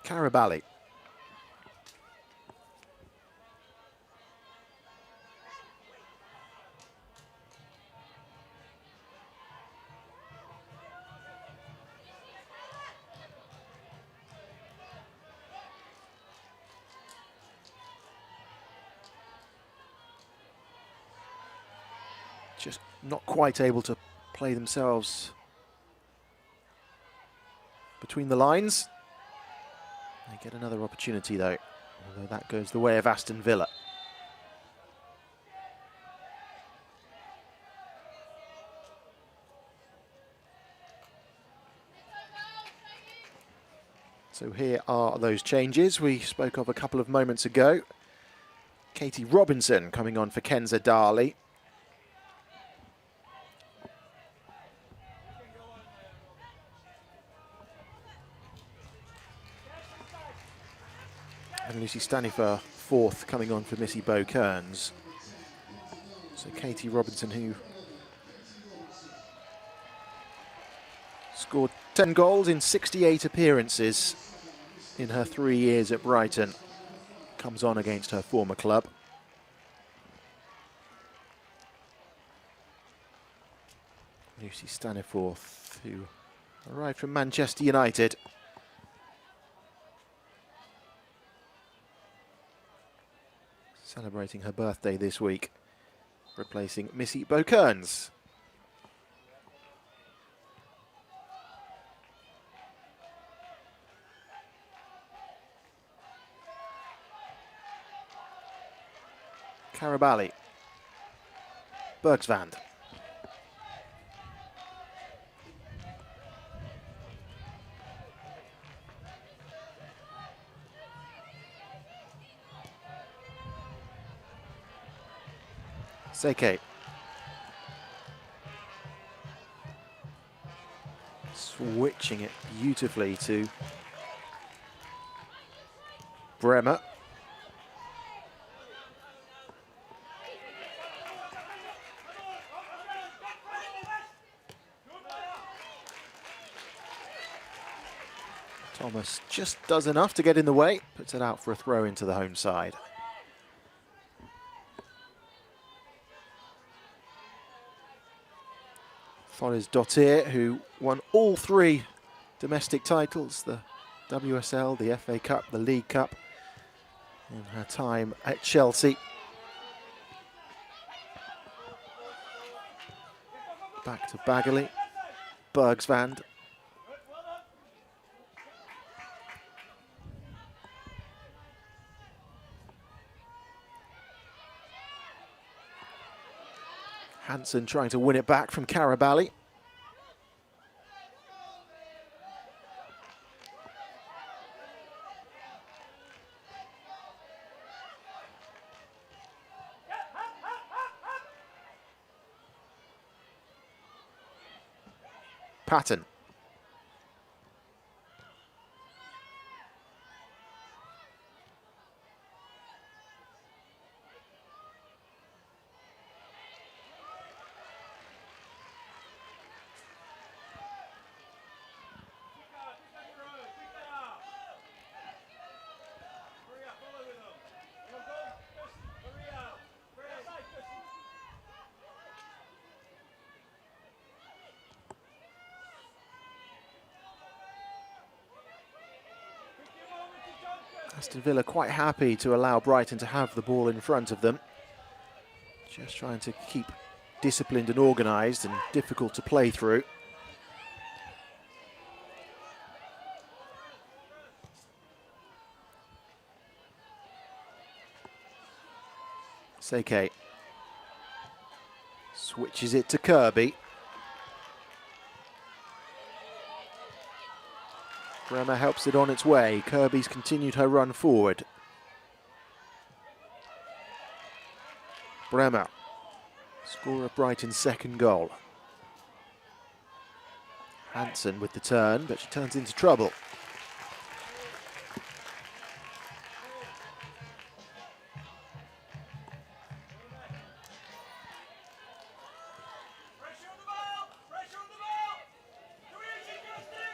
Carabali. Just not quite able to play themselves between the lines. They get another opportunity though, although that goes the way of Aston Villa. So here are those changes we spoke of a couple of moments ago. Katie Robinson coming on for Kenza Darley. And Lucy Staniforth coming on for Missy Bow-Kearns. So Katie Robinson, who scored 10 goals in 68 appearances in her 3 years at Brighton, comes on against her former club. Lucy Staniforth, who arrived from Manchester United. Celebrating her birthday this week, replacing Missy Bow-Kearns. Carabali. Bergsvand. Seke. Switching it beautifully to Bremer. Thomas just does enough to get in the way, puts it out for a throw into the home side. Forrest Dottir, who won all 3 domestic titles, the WSL, the FA Cup, the League Cup, in her time at Chelsea. Back to Bagley, Bergsvand. Hansen trying to win it back from Karabali. Patton. Aston Villa quite happy to allow Brighton to have the ball in front of them. Just trying to keep disciplined and organised and difficult to play through. Seke switches it to Kirby. Bremer helps it on its way. Kirby's continued her run forward. Bremer, scorer of Brighton's second goal. Hansen with the turn, but she turns into trouble.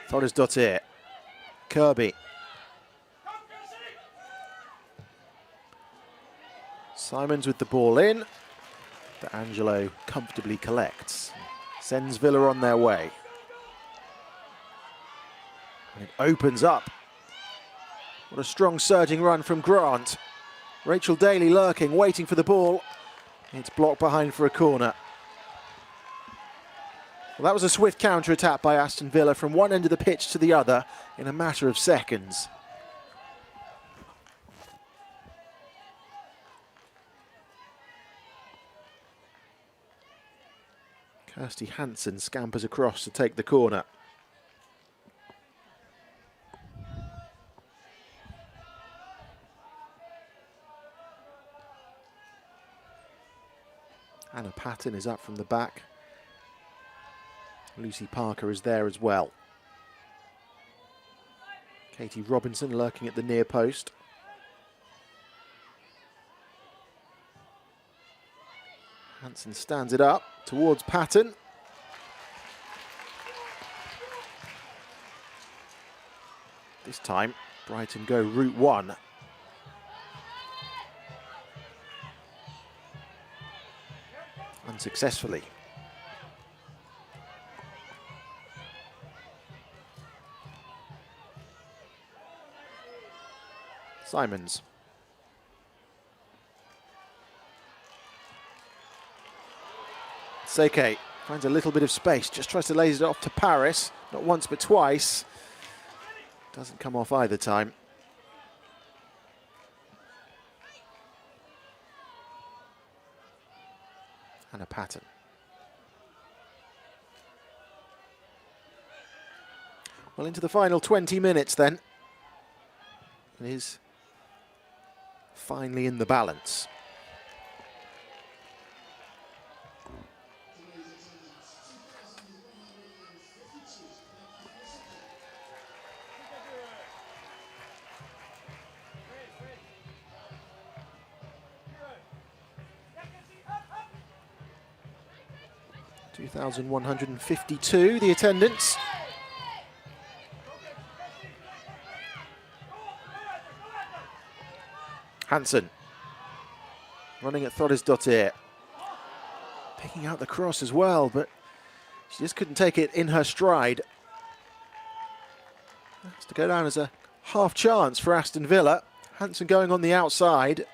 Forrest Dottir. Kirby. Simons with the ball in. D'Angelo comfortably collects. Sends Villa on their way. And it opens up. What a strong surging run from Grant. Rachel Daly lurking, waiting for the ball. It's blocked behind for a corner. Well, that was a swift counter-attack by Aston Villa from one end of the pitch to the other in a matter of seconds. Kirsty Hansen scampers across to take the corner. Anna Patton is up from the back. Lucy Parker is there as well. Katie Robinson lurking at the near post. Hansen stands it up towards Patton. This time, Brighton go route one. Unsuccessfully. Simons. Seke finds a little bit of space, just tries to laze it off to Paris, not once but twice. Doesn't come off either time. Anna Patton. Well, into the final 20 minutes then. It is finally in the balance. (2,152) the attendance. Hansen running at Thorisdottir, picking out the cross as well, but she just couldn't take it in her stride. Has to go down as a half chance for Aston Villa. Hansen going on the outside,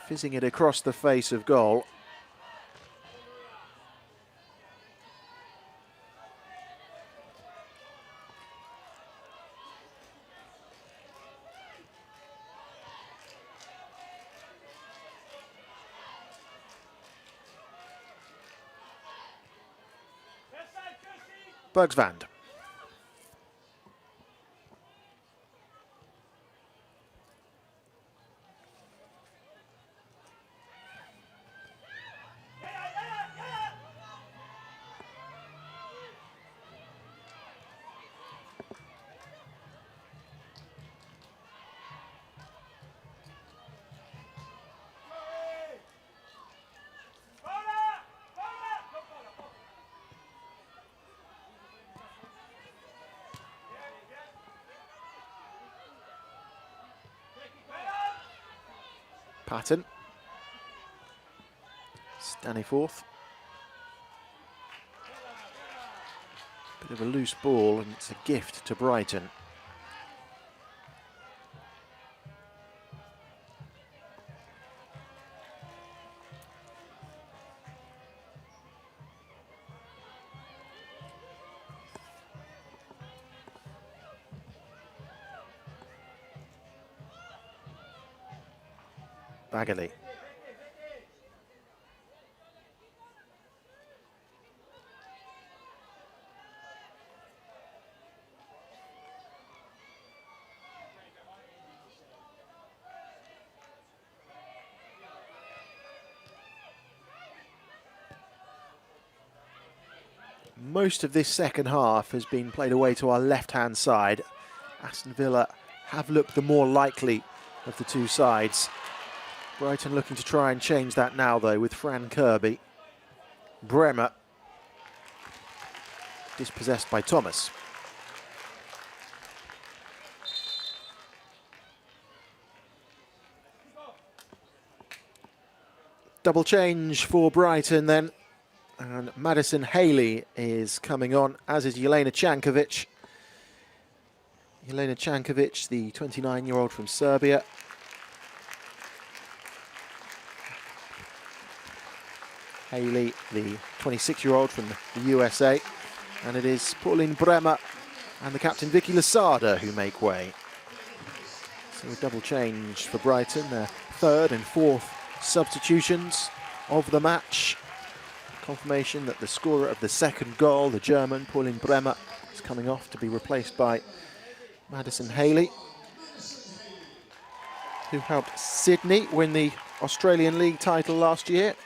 fizzing it across the face of goal. Bergsvand. Patton. Staniforth. Bit of a loose ball, and it's a gift to Brighton. Bagley. Most of this second half has been played away to our left-hand side. Aston Villa have looked the more likely of the two sides. Brighton looking to try and change that now, though, with Fran Kirby. Bremer dispossessed by Thomas. Double change for Brighton then. And Madison Haley is coming on, as is Jelena Cankovic. Jelena Cankovic, the 29-year-old from Serbia. Haley, the 26-year-old from the USA. And it is Pauline Bremer and the captain Vicky Lasada who make way. So a double change for Brighton, their third and fourth substitutions of the match. Confirmation that the scorer of the second goal, the German Pauline Bremer, is coming off to be replaced by Madison Haley, who helped Sydney win the Australian League title last year.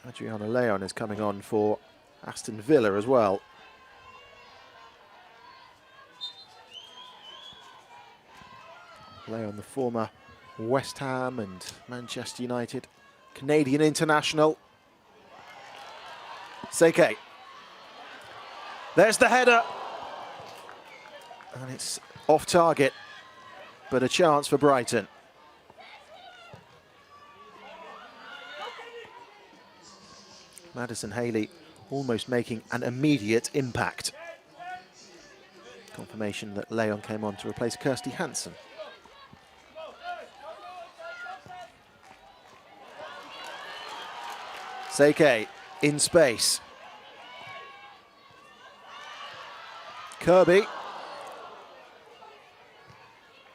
Adriana Leon is coming on for Aston Villa as well. Leon, the former West Ham and Manchester United Canadian international. Seke. There's the header. And it's off target, but a chance for Brighton. Madison Haley almost making an immediate impact. Confirmation that Leon came on to replace Kirsty Hansen. Seke in space. Kirby.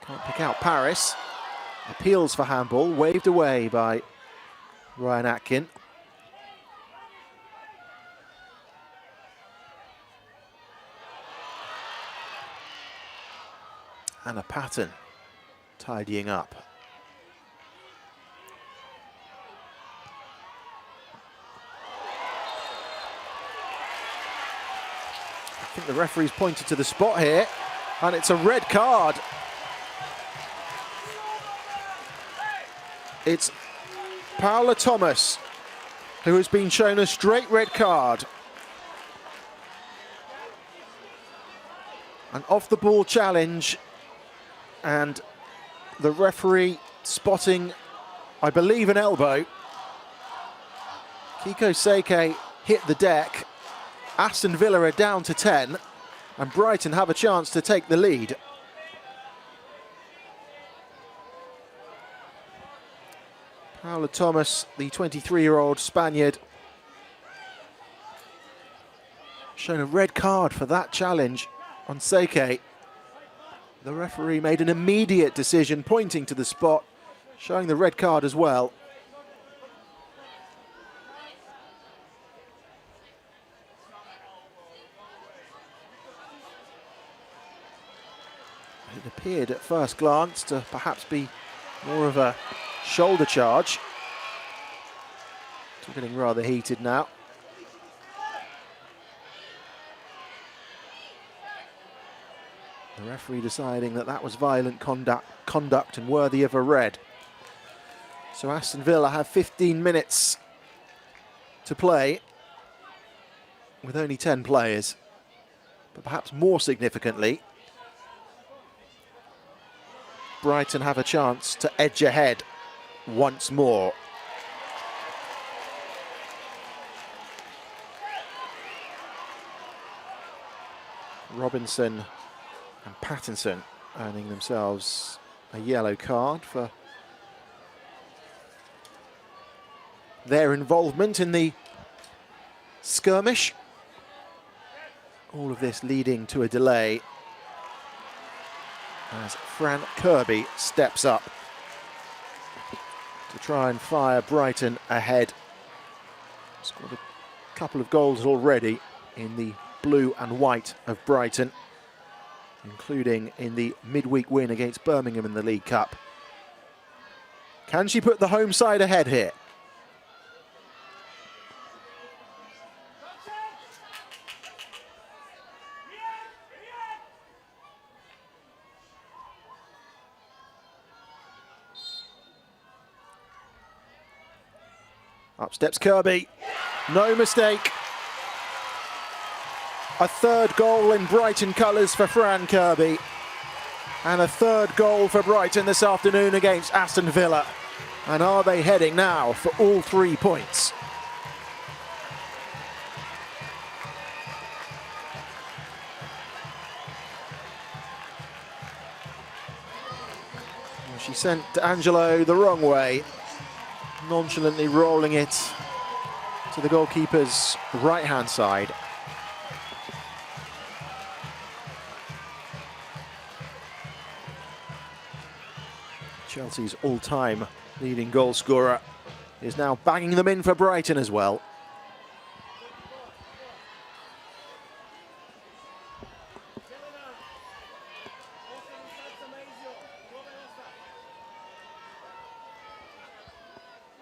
Can't pick out Paris. Appeals for handball, waved away by Ryan Atkin. And a Patton tidying up. I think the referee's pointed to the spot here, and it's a red card. It's Paola Thomas who has been shown a straight red card. An off-the-ball challenge, and the referee spotting, I believe, an elbow. Kiko Seike hit the deck. Aston Villa are down to 10, and Brighton have a chance to take the lead. Paula Thomas, the 23-year-old Spaniard, shown a red card for that challenge on Seike. The referee made an immediate decision, pointing to the spot, showing the red card as well. It appeared at first glance to perhaps be more of a shoulder charge. It's getting rather heated now. The referee deciding that that was violent conduct and worthy of a red. So Aston Villa have 15 minutes to play with only 10 players. But perhaps more significantly, Brighton have a chance to edge ahead once more. Robinson and Pattinson earning themselves a yellow card for their involvement in the skirmish. All of this leading to a delay as Fran Kirby steps up to try and fire Brighton ahead. Scored a couple of goals already in the blue and white of Brighton, including in the midweek win against Birmingham in the League Cup. Can she put the home side ahead here? Up steps Kirby. No mistake. A third goal in Brighton colours for Fran Kirby. And a third goal for Brighton this afternoon against Aston Villa. And are they heading now for all 3 points? Well, she sent D'Angelo the wrong way, nonchalantly rolling it to the goalkeeper's right-hand side. Chelsea's all-time leading goal scorer is now banging them in for Brighton as well.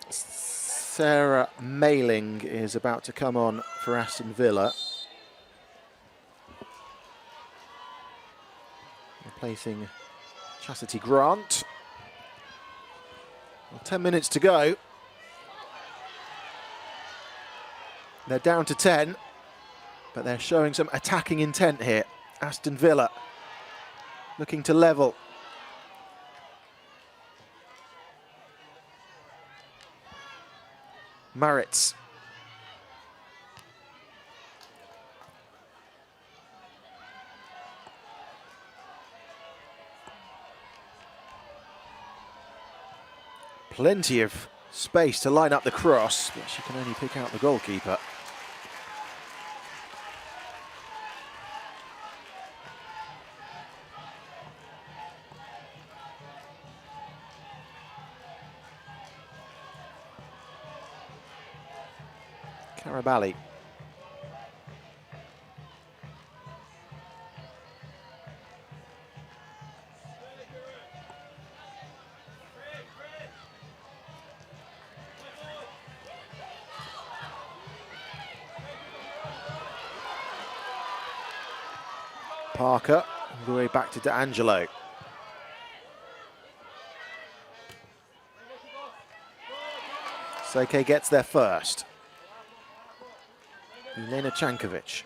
Sarah Mailing is about to come on for Aston Villa, replacing Chastity Grant. Well, 10 minutes to go. They're down to 10, but they're showing some attacking intent here. Aston Villa looking to level. Maritz. Plenty of space to line up the cross, but she can only pick out the goalkeeper. Carabali. Parker, all the way back to D'Angelo. Seike gets there first. Elena Chankovic.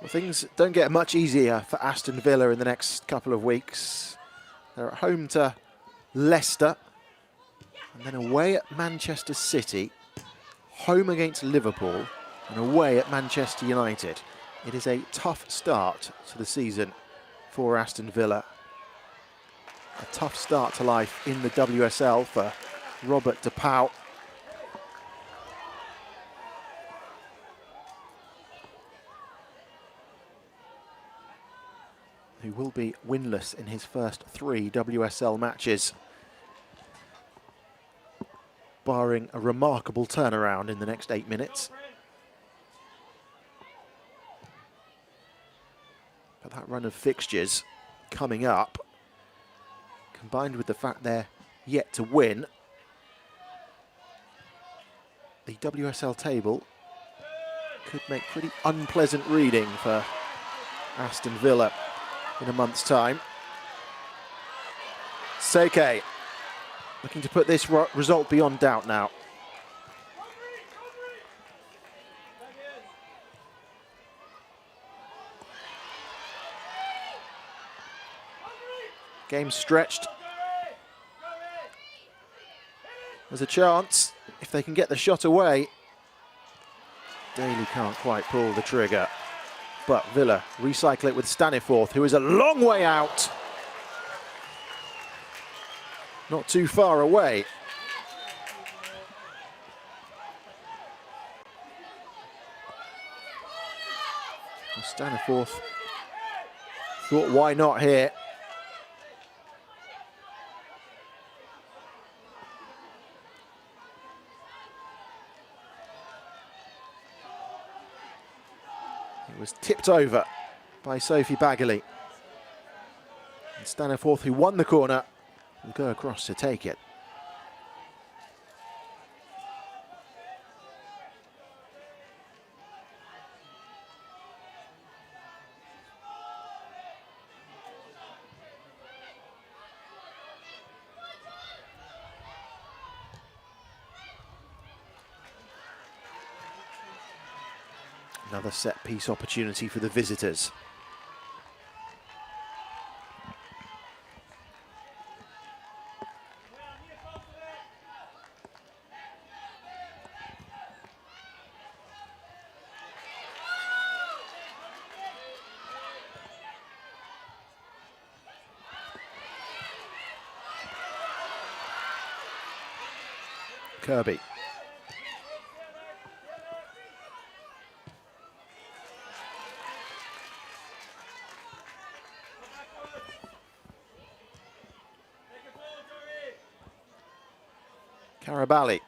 Well, things don't get much easier for Aston Villa in the next couple of weeks. They're at home to Leicester, and then away at Manchester City, home against Liverpool, and away at Manchester United. It is a tough start to the season for Aston Villa. A tough start to life in the WSL for Robert de Pauw. Who will be winless in his first 3 WSL matches, barring a remarkable turnaround in the next 8 minutes. But that run of fixtures coming up, combined with the fact they're yet to win, the WSL table could make pretty unpleasant reading for Aston Villa in a month's time. Seke looking to put this result beyond doubt now. Game stretched. There's a chance if they can get the shot away. Daly can't quite pull the trigger, but Villa recycle it with Staniforth, who is a long way out. Not too far away. Staniforth thought, why not here? It was tipped over by Sophie Baggerly. And Staniforth, who won the corner, will go across to take it. Another set-piece opportunity for the visitors. Kirby. Karabali.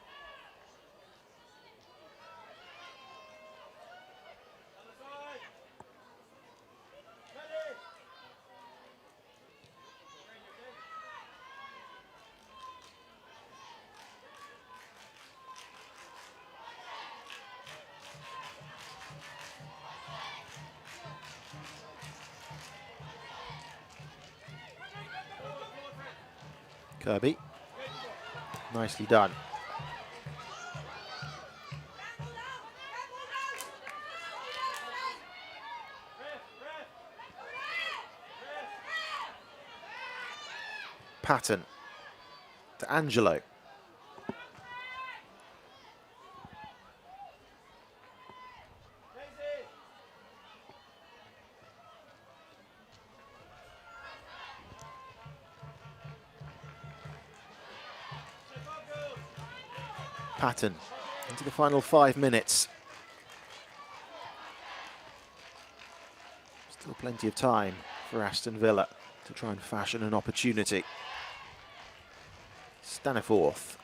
Kirby. Nicely done. Patton to Angelo. Patton into the final 5 minutes. Still plenty of time for Aston Villa to try and fashion an opportunity. Staniforth.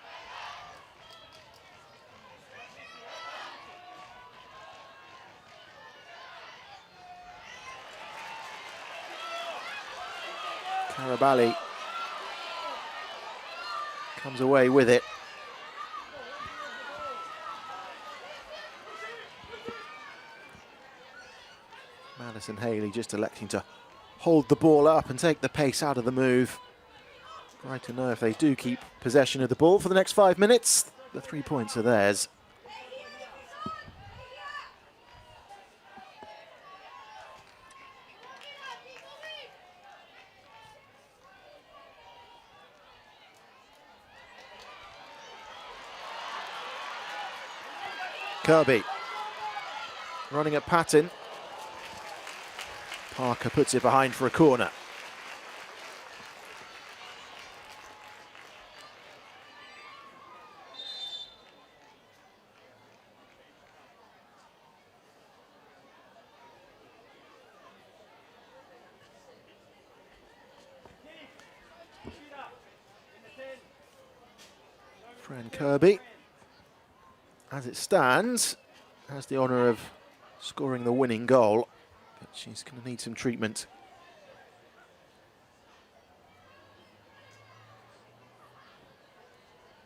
Karabali comes away with it. Madison Haley just electing to hold the ball up and take the pace out of the move. Right to know if they do keep possession of the ball for the next 5 minutes, the 3 points are theirs. Kirby running at Patton. Parker puts it behind for a corner. Fran Kirby, as it stands, has the honour of scoring the winning goal, but she's going to need some treatment.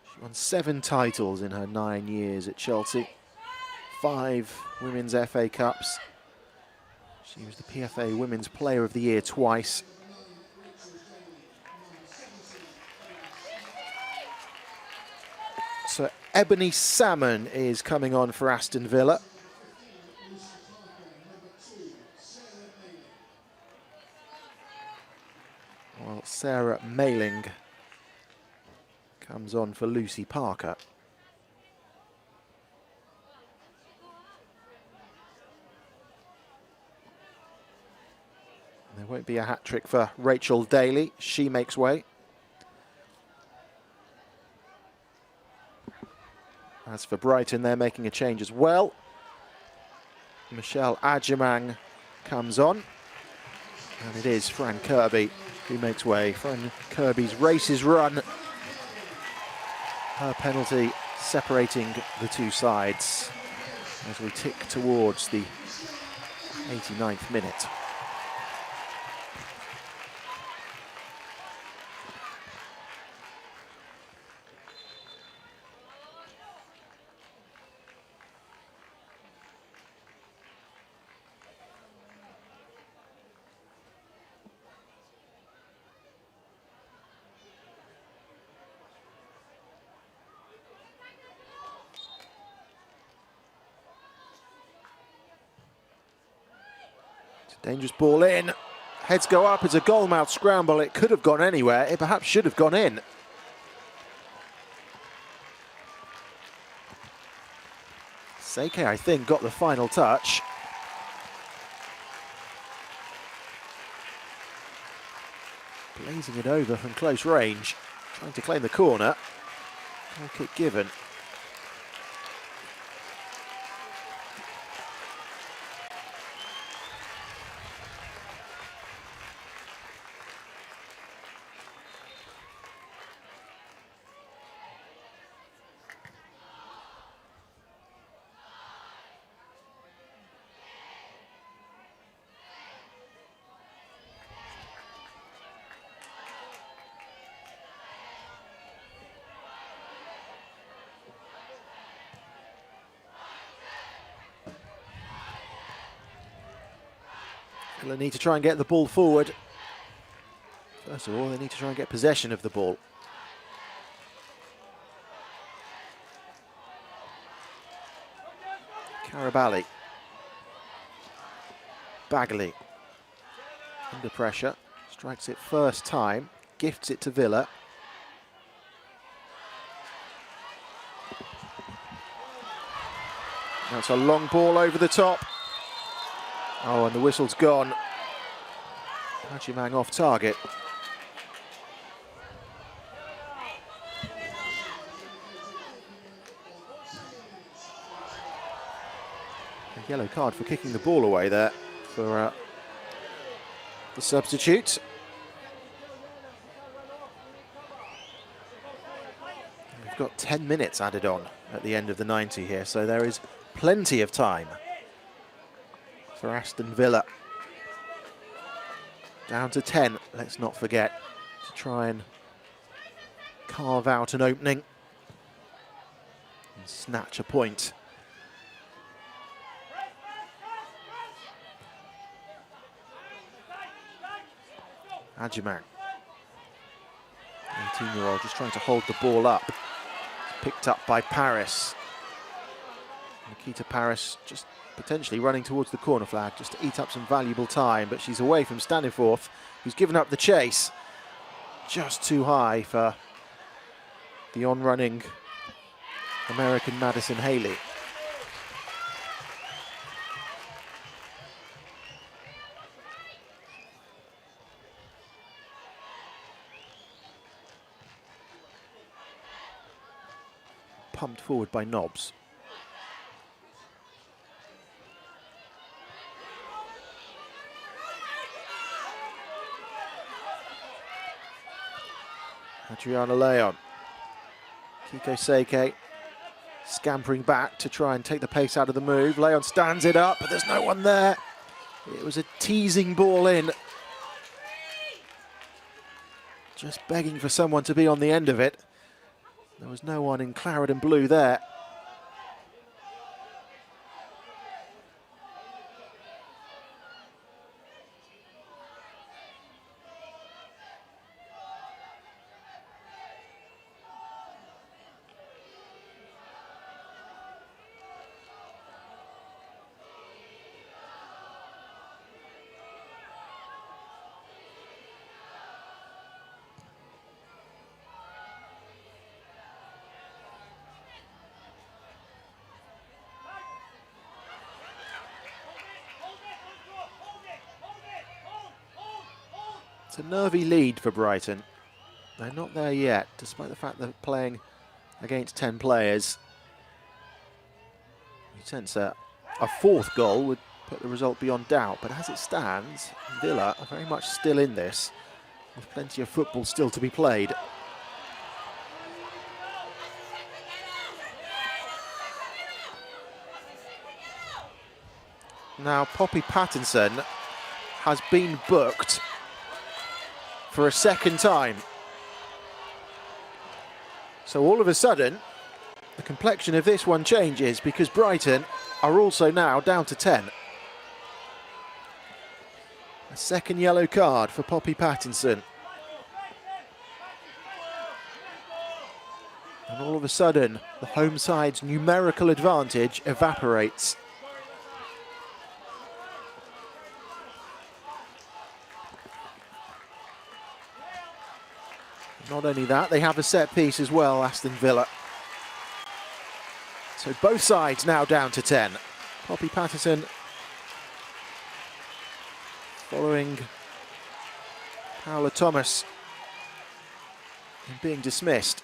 She won 7 titles in her 9 years at Chelsea, 5 Women's FA Cups. She was the PFA Women's Player of the Year twice. So Ebony Salmon is coming on for Aston Villa. While Sarah Mailing comes on for Lucy Parker. There won't be a hat-trick for Rachel Daly. She makes way. As for Brighton, they're making a change as well. Michelle Adjemang comes on. And it is Fran Kirby who makes way. Fran Kirby's race is run. Her penalty separating the two sides as we tick towards the 89th minute. Dangerous ball in. Heads go up. It's a goal-mouth scramble. It could have gone anywhere. It perhaps should have gone in. Seike, I think, got the final touch. Blazing it over from close range. Trying to claim the corner. Goal kick given. They need to try and get the ball forward. First of all, they need to try and get possession of the ball. Carabali. Bagley. Under pressure. Strikes it first time. Gifts it to Villa. That's a long ball over the top. Oh, and the whistle's gone. Adjemang off target. A yellow card for kicking the ball away there for the substitute. We've got 10 minutes added on at the end of the 90 here, so there is plenty of time for Aston Villa. Down to 10, let's not forget, to try and carve out an opening and snatch a point. Adjemang, 18-year-old, just trying to hold the ball up. Picked up by Paris. Nikita Paris just potentially running towards the corner flag just to eat up some valuable time, but she's away from Staniforth, who's given up the chase. Just too high for the on-running American Madison Haley. pumped forward by Nobbs. Adriana Leon. Kiko Seike scampering back to try and take the pace out of the move. Leon stands it up, but there's no one there. It was a teasing ball in. Just begging for someone to be on the end of it. There was no one in claret and blue there. It's a nervy lead for Brighton. They're not there yet, despite the fact they're playing against 10 players. You sense a fourth goal would put the result beyond doubt, but as it stands, Villa are very much still in this, with plenty of football still to be played. Now, Poppy Pattinson has been booked for a second time. So all of a sudden, the complexion of this one changes because Brighton are also now down to 10. A second yellow card for Poppy Pattinson. And all of a sudden, the home side's numerical advantage evaporates. Not only that, they have a set piece as well, Aston Villa. So both sides now down to 10. Poppy Pattinson following Paola Thomas in being dismissed.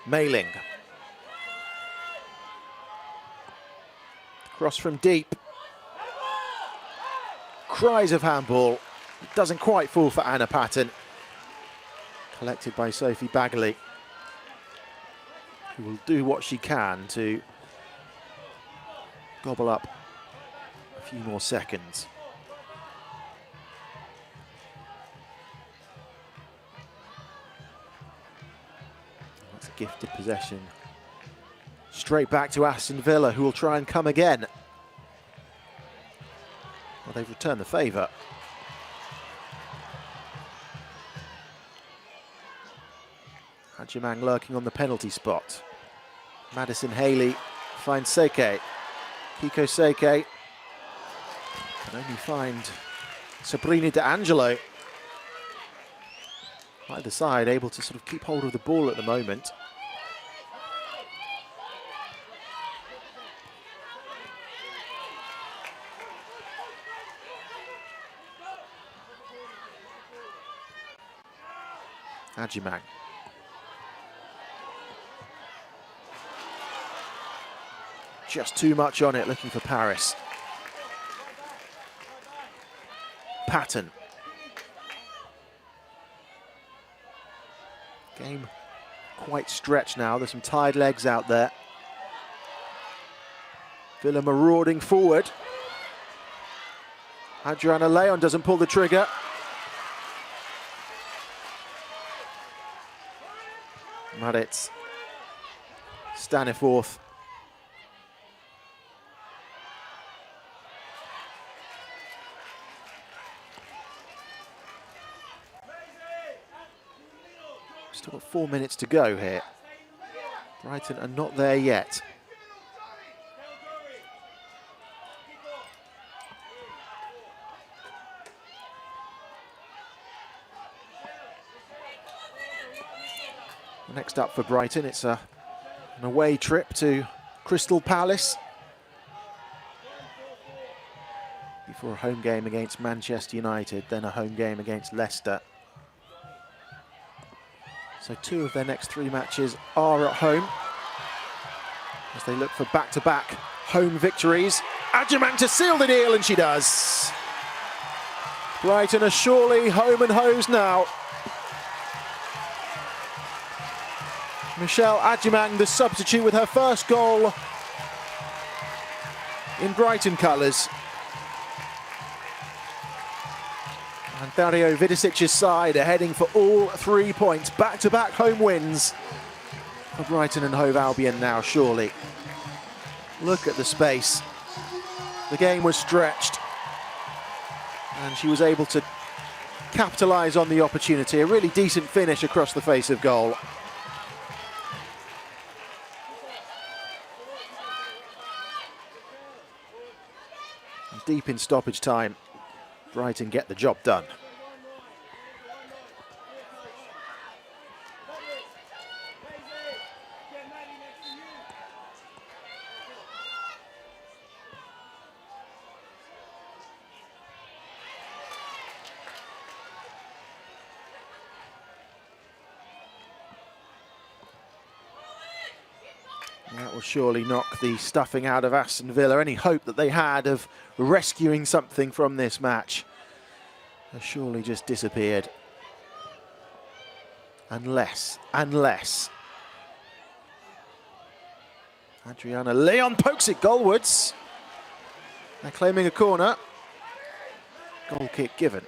Mailing. Cross from deep. Cries of handball. It doesn't quite fall for Anna Patton. Collected by Sophie Bagley, who will do what she can to gobble up a few more seconds. That's a gifted possession. Straight back to Aston Villa, who will try and come again. Well, they've returned the favour. Hadjimang lurking on the penalty spot. Madison Haley finds Seike. Kiko Seike can only find Sabrina De Angelo. Either side able to sort of keep hold of the ball at the moment. Hadjimang. Just too much on it, looking for Paris. Patton. Game quite stretched now. There's some tired legs out there. Villa marauding forward. Adriana Leon doesn't pull the trigger. Maritz Staniforth. Still got 4 minutes to go here. Brighton are not there yet. Next up for Brighton, it's an away trip to Crystal Palace. for a home game against Manchester United, then a home game against Leicester. So 2 of their next 3 matches are at home as they look for back-to-back home victories. Adjumang to seal the deal, and she does. Brighton are surely home and hosed now. Michelle Adjumang, the substitute, with her first goal in Brighton colours. And Dario Vidicic's side are heading for all 3 points. Back-to-back home wins for Brighton and Hove Albion now, surely. Look at the space. The game was stretched, and she was able to capitalise on the opportunity. A really decent finish across the face of goal. And deep in stoppage time, Brighton get the job done. That will surely knock the stuffing out of Aston Villa. Any hope that they had of rescuing something from this match has surely just disappeared. Unless Adriana Leon pokes it goalwards. They're claiming a corner. Goal kick given.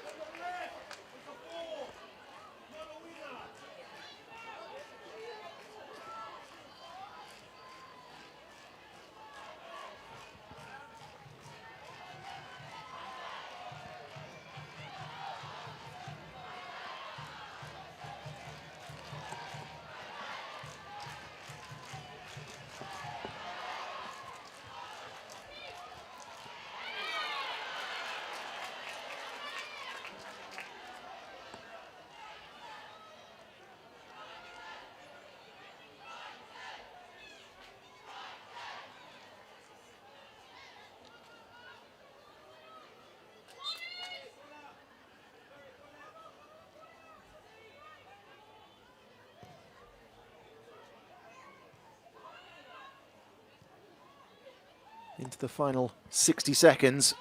Into the final 60 seconds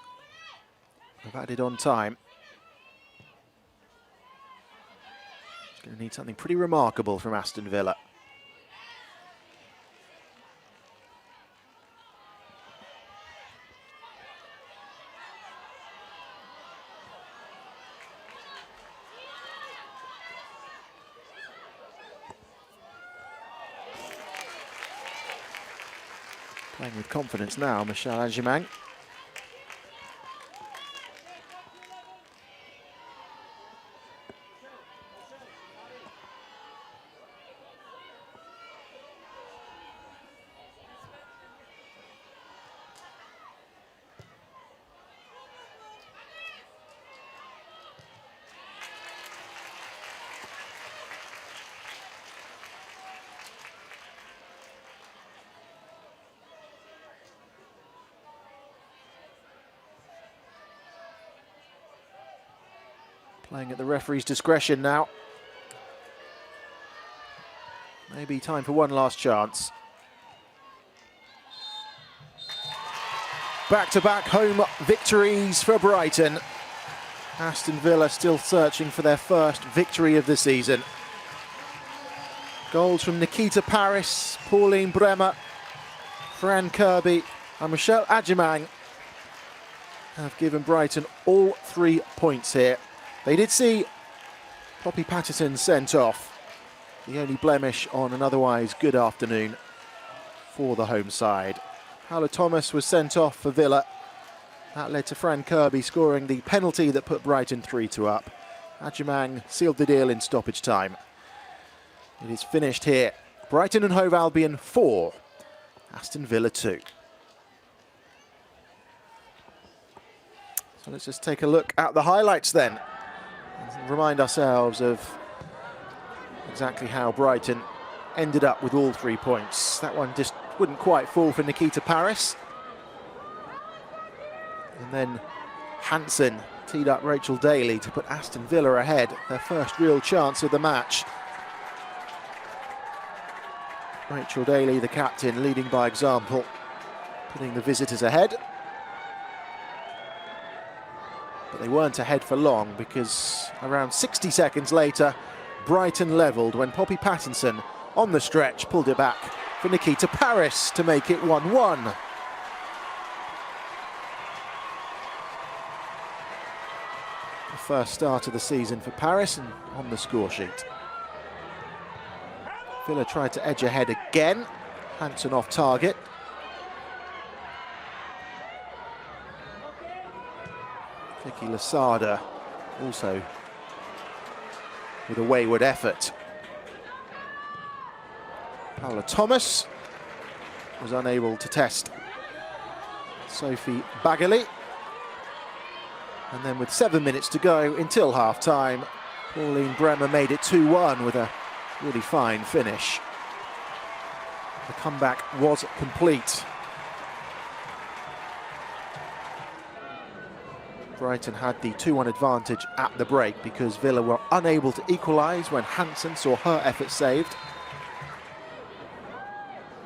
of added on time. It's going to need something pretty remarkable from Aston Villa. Playing with confidence now, Michelle Adjumang. Playing at the referee's discretion now. Maybe time for one last chance. Back-to-back home victories for Brighton. Aston Villa still searching for their first victory of the season. Goals from Nikita Paris, Pauline Bremer, Fran Kirby and Michelle Adjumang have given Brighton all 3 points here. They did see Poppy Patterson sent off, the only blemish on an otherwise good afternoon for the home side. Paula Thomas was sent off for Villa. That led to Fran Kirby scoring the penalty that put Brighton 3-2 up. Adjumang sealed the deal in stoppage time. It is finished here. Brighton and Hove Albion 4, Aston Villa 2. So let's just take a look at the highlights then. Remind ourselves of exactly how Brighton ended up with all 3 points. That one just wouldn't quite fall for Nikita Paris. And then Hansen teed up Rachel Daly to put Aston Villa ahead, their first real chance of the match. Rachel Daly, the captain, leading by example, putting the visitors ahead. But they weren't ahead for long, because around 60 seconds later, Brighton levelled when Poppy Pattinson, on the stretch, pulled it back for Nikita Paris to make it 1-1. The first start of the season for Paris and on the score sheet. Villa tried to edge ahead again. Hansen off target. Vicky Lasada also with a wayward effort. Paula Thomas was unable to test Sophie Bagali. And then with 7 minutes to go until half-time, Pauline Bremer made it 2-1 with a really fine finish. The comeback was complete. Brighton had the 2-1 advantage at the break because Villa were unable to equalise when Hansen saw her effort saved.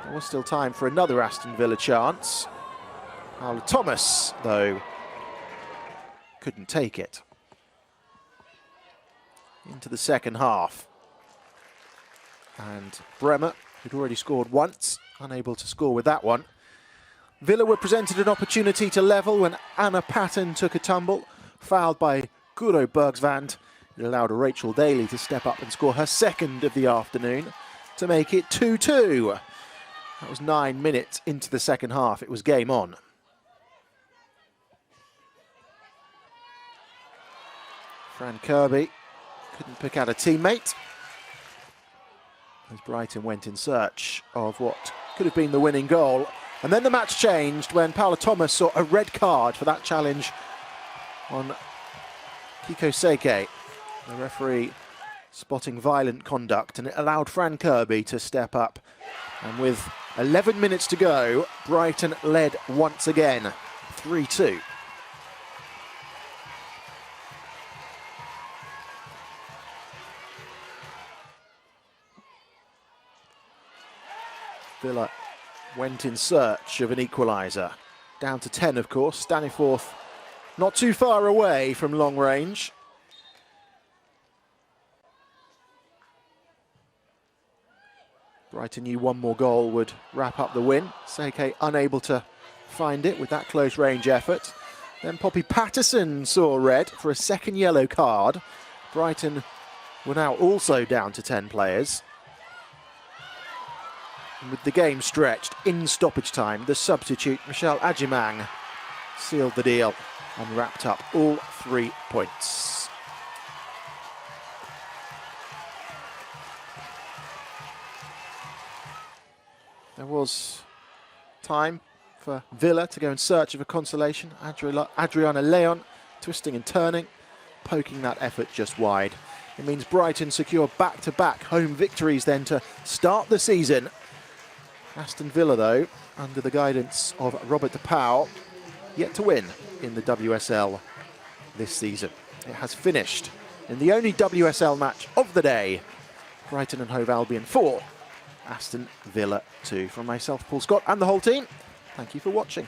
There was still time for another Aston Villa chance. Paula Thomas, though, couldn't take it. Into the second half. And Bremer, who'd already scored once, unable to score with that one. Villa were presented an opportunity to level when Anna Patton took a tumble, fouled by Guro Bergsvand. It allowed Rachel Daly to step up and score her second of the afternoon to make it 2-2. That was 9 minutes into the second half. It was game on. Fran Kirby couldn't pick out a teammate as Brighton went in search of what could have been the winning goal. And then the match changed when Paula Thomas saw a red card for that challenge on Kiko Seike. The referee spotting violent conduct, and it allowed Fran Kirby to step up. And with 11 minutes to go, Brighton led once again, 3-2. Villa went in search of an equaliser. Down to 10, of course. Staniforth not too far away from long range. Brighton knew one more goal would wrap up the win. Seike unable to find it with that close range effort. Then Poppy Patterson saw red for a second yellow card. Brighton were now also down to 10 players. And with the game stretched in stoppage time, the substitute Michelle Adjimang sealed the deal and wrapped up all 3 points. There was time for Villa to go in search of a consolation. Adriana Leon twisting and turning, poking that effort just wide. It means Brighton secure back-to-back home victories then to start the season. Aston Villa, though, under the guidance of Robert de Pauw, yet to win in the WSL this season. It has finished in the only WSL match of the day. Brighton and Hove Albion 4, Aston Villa 2. From myself, Paul Scott, and the whole team, thank you for watching.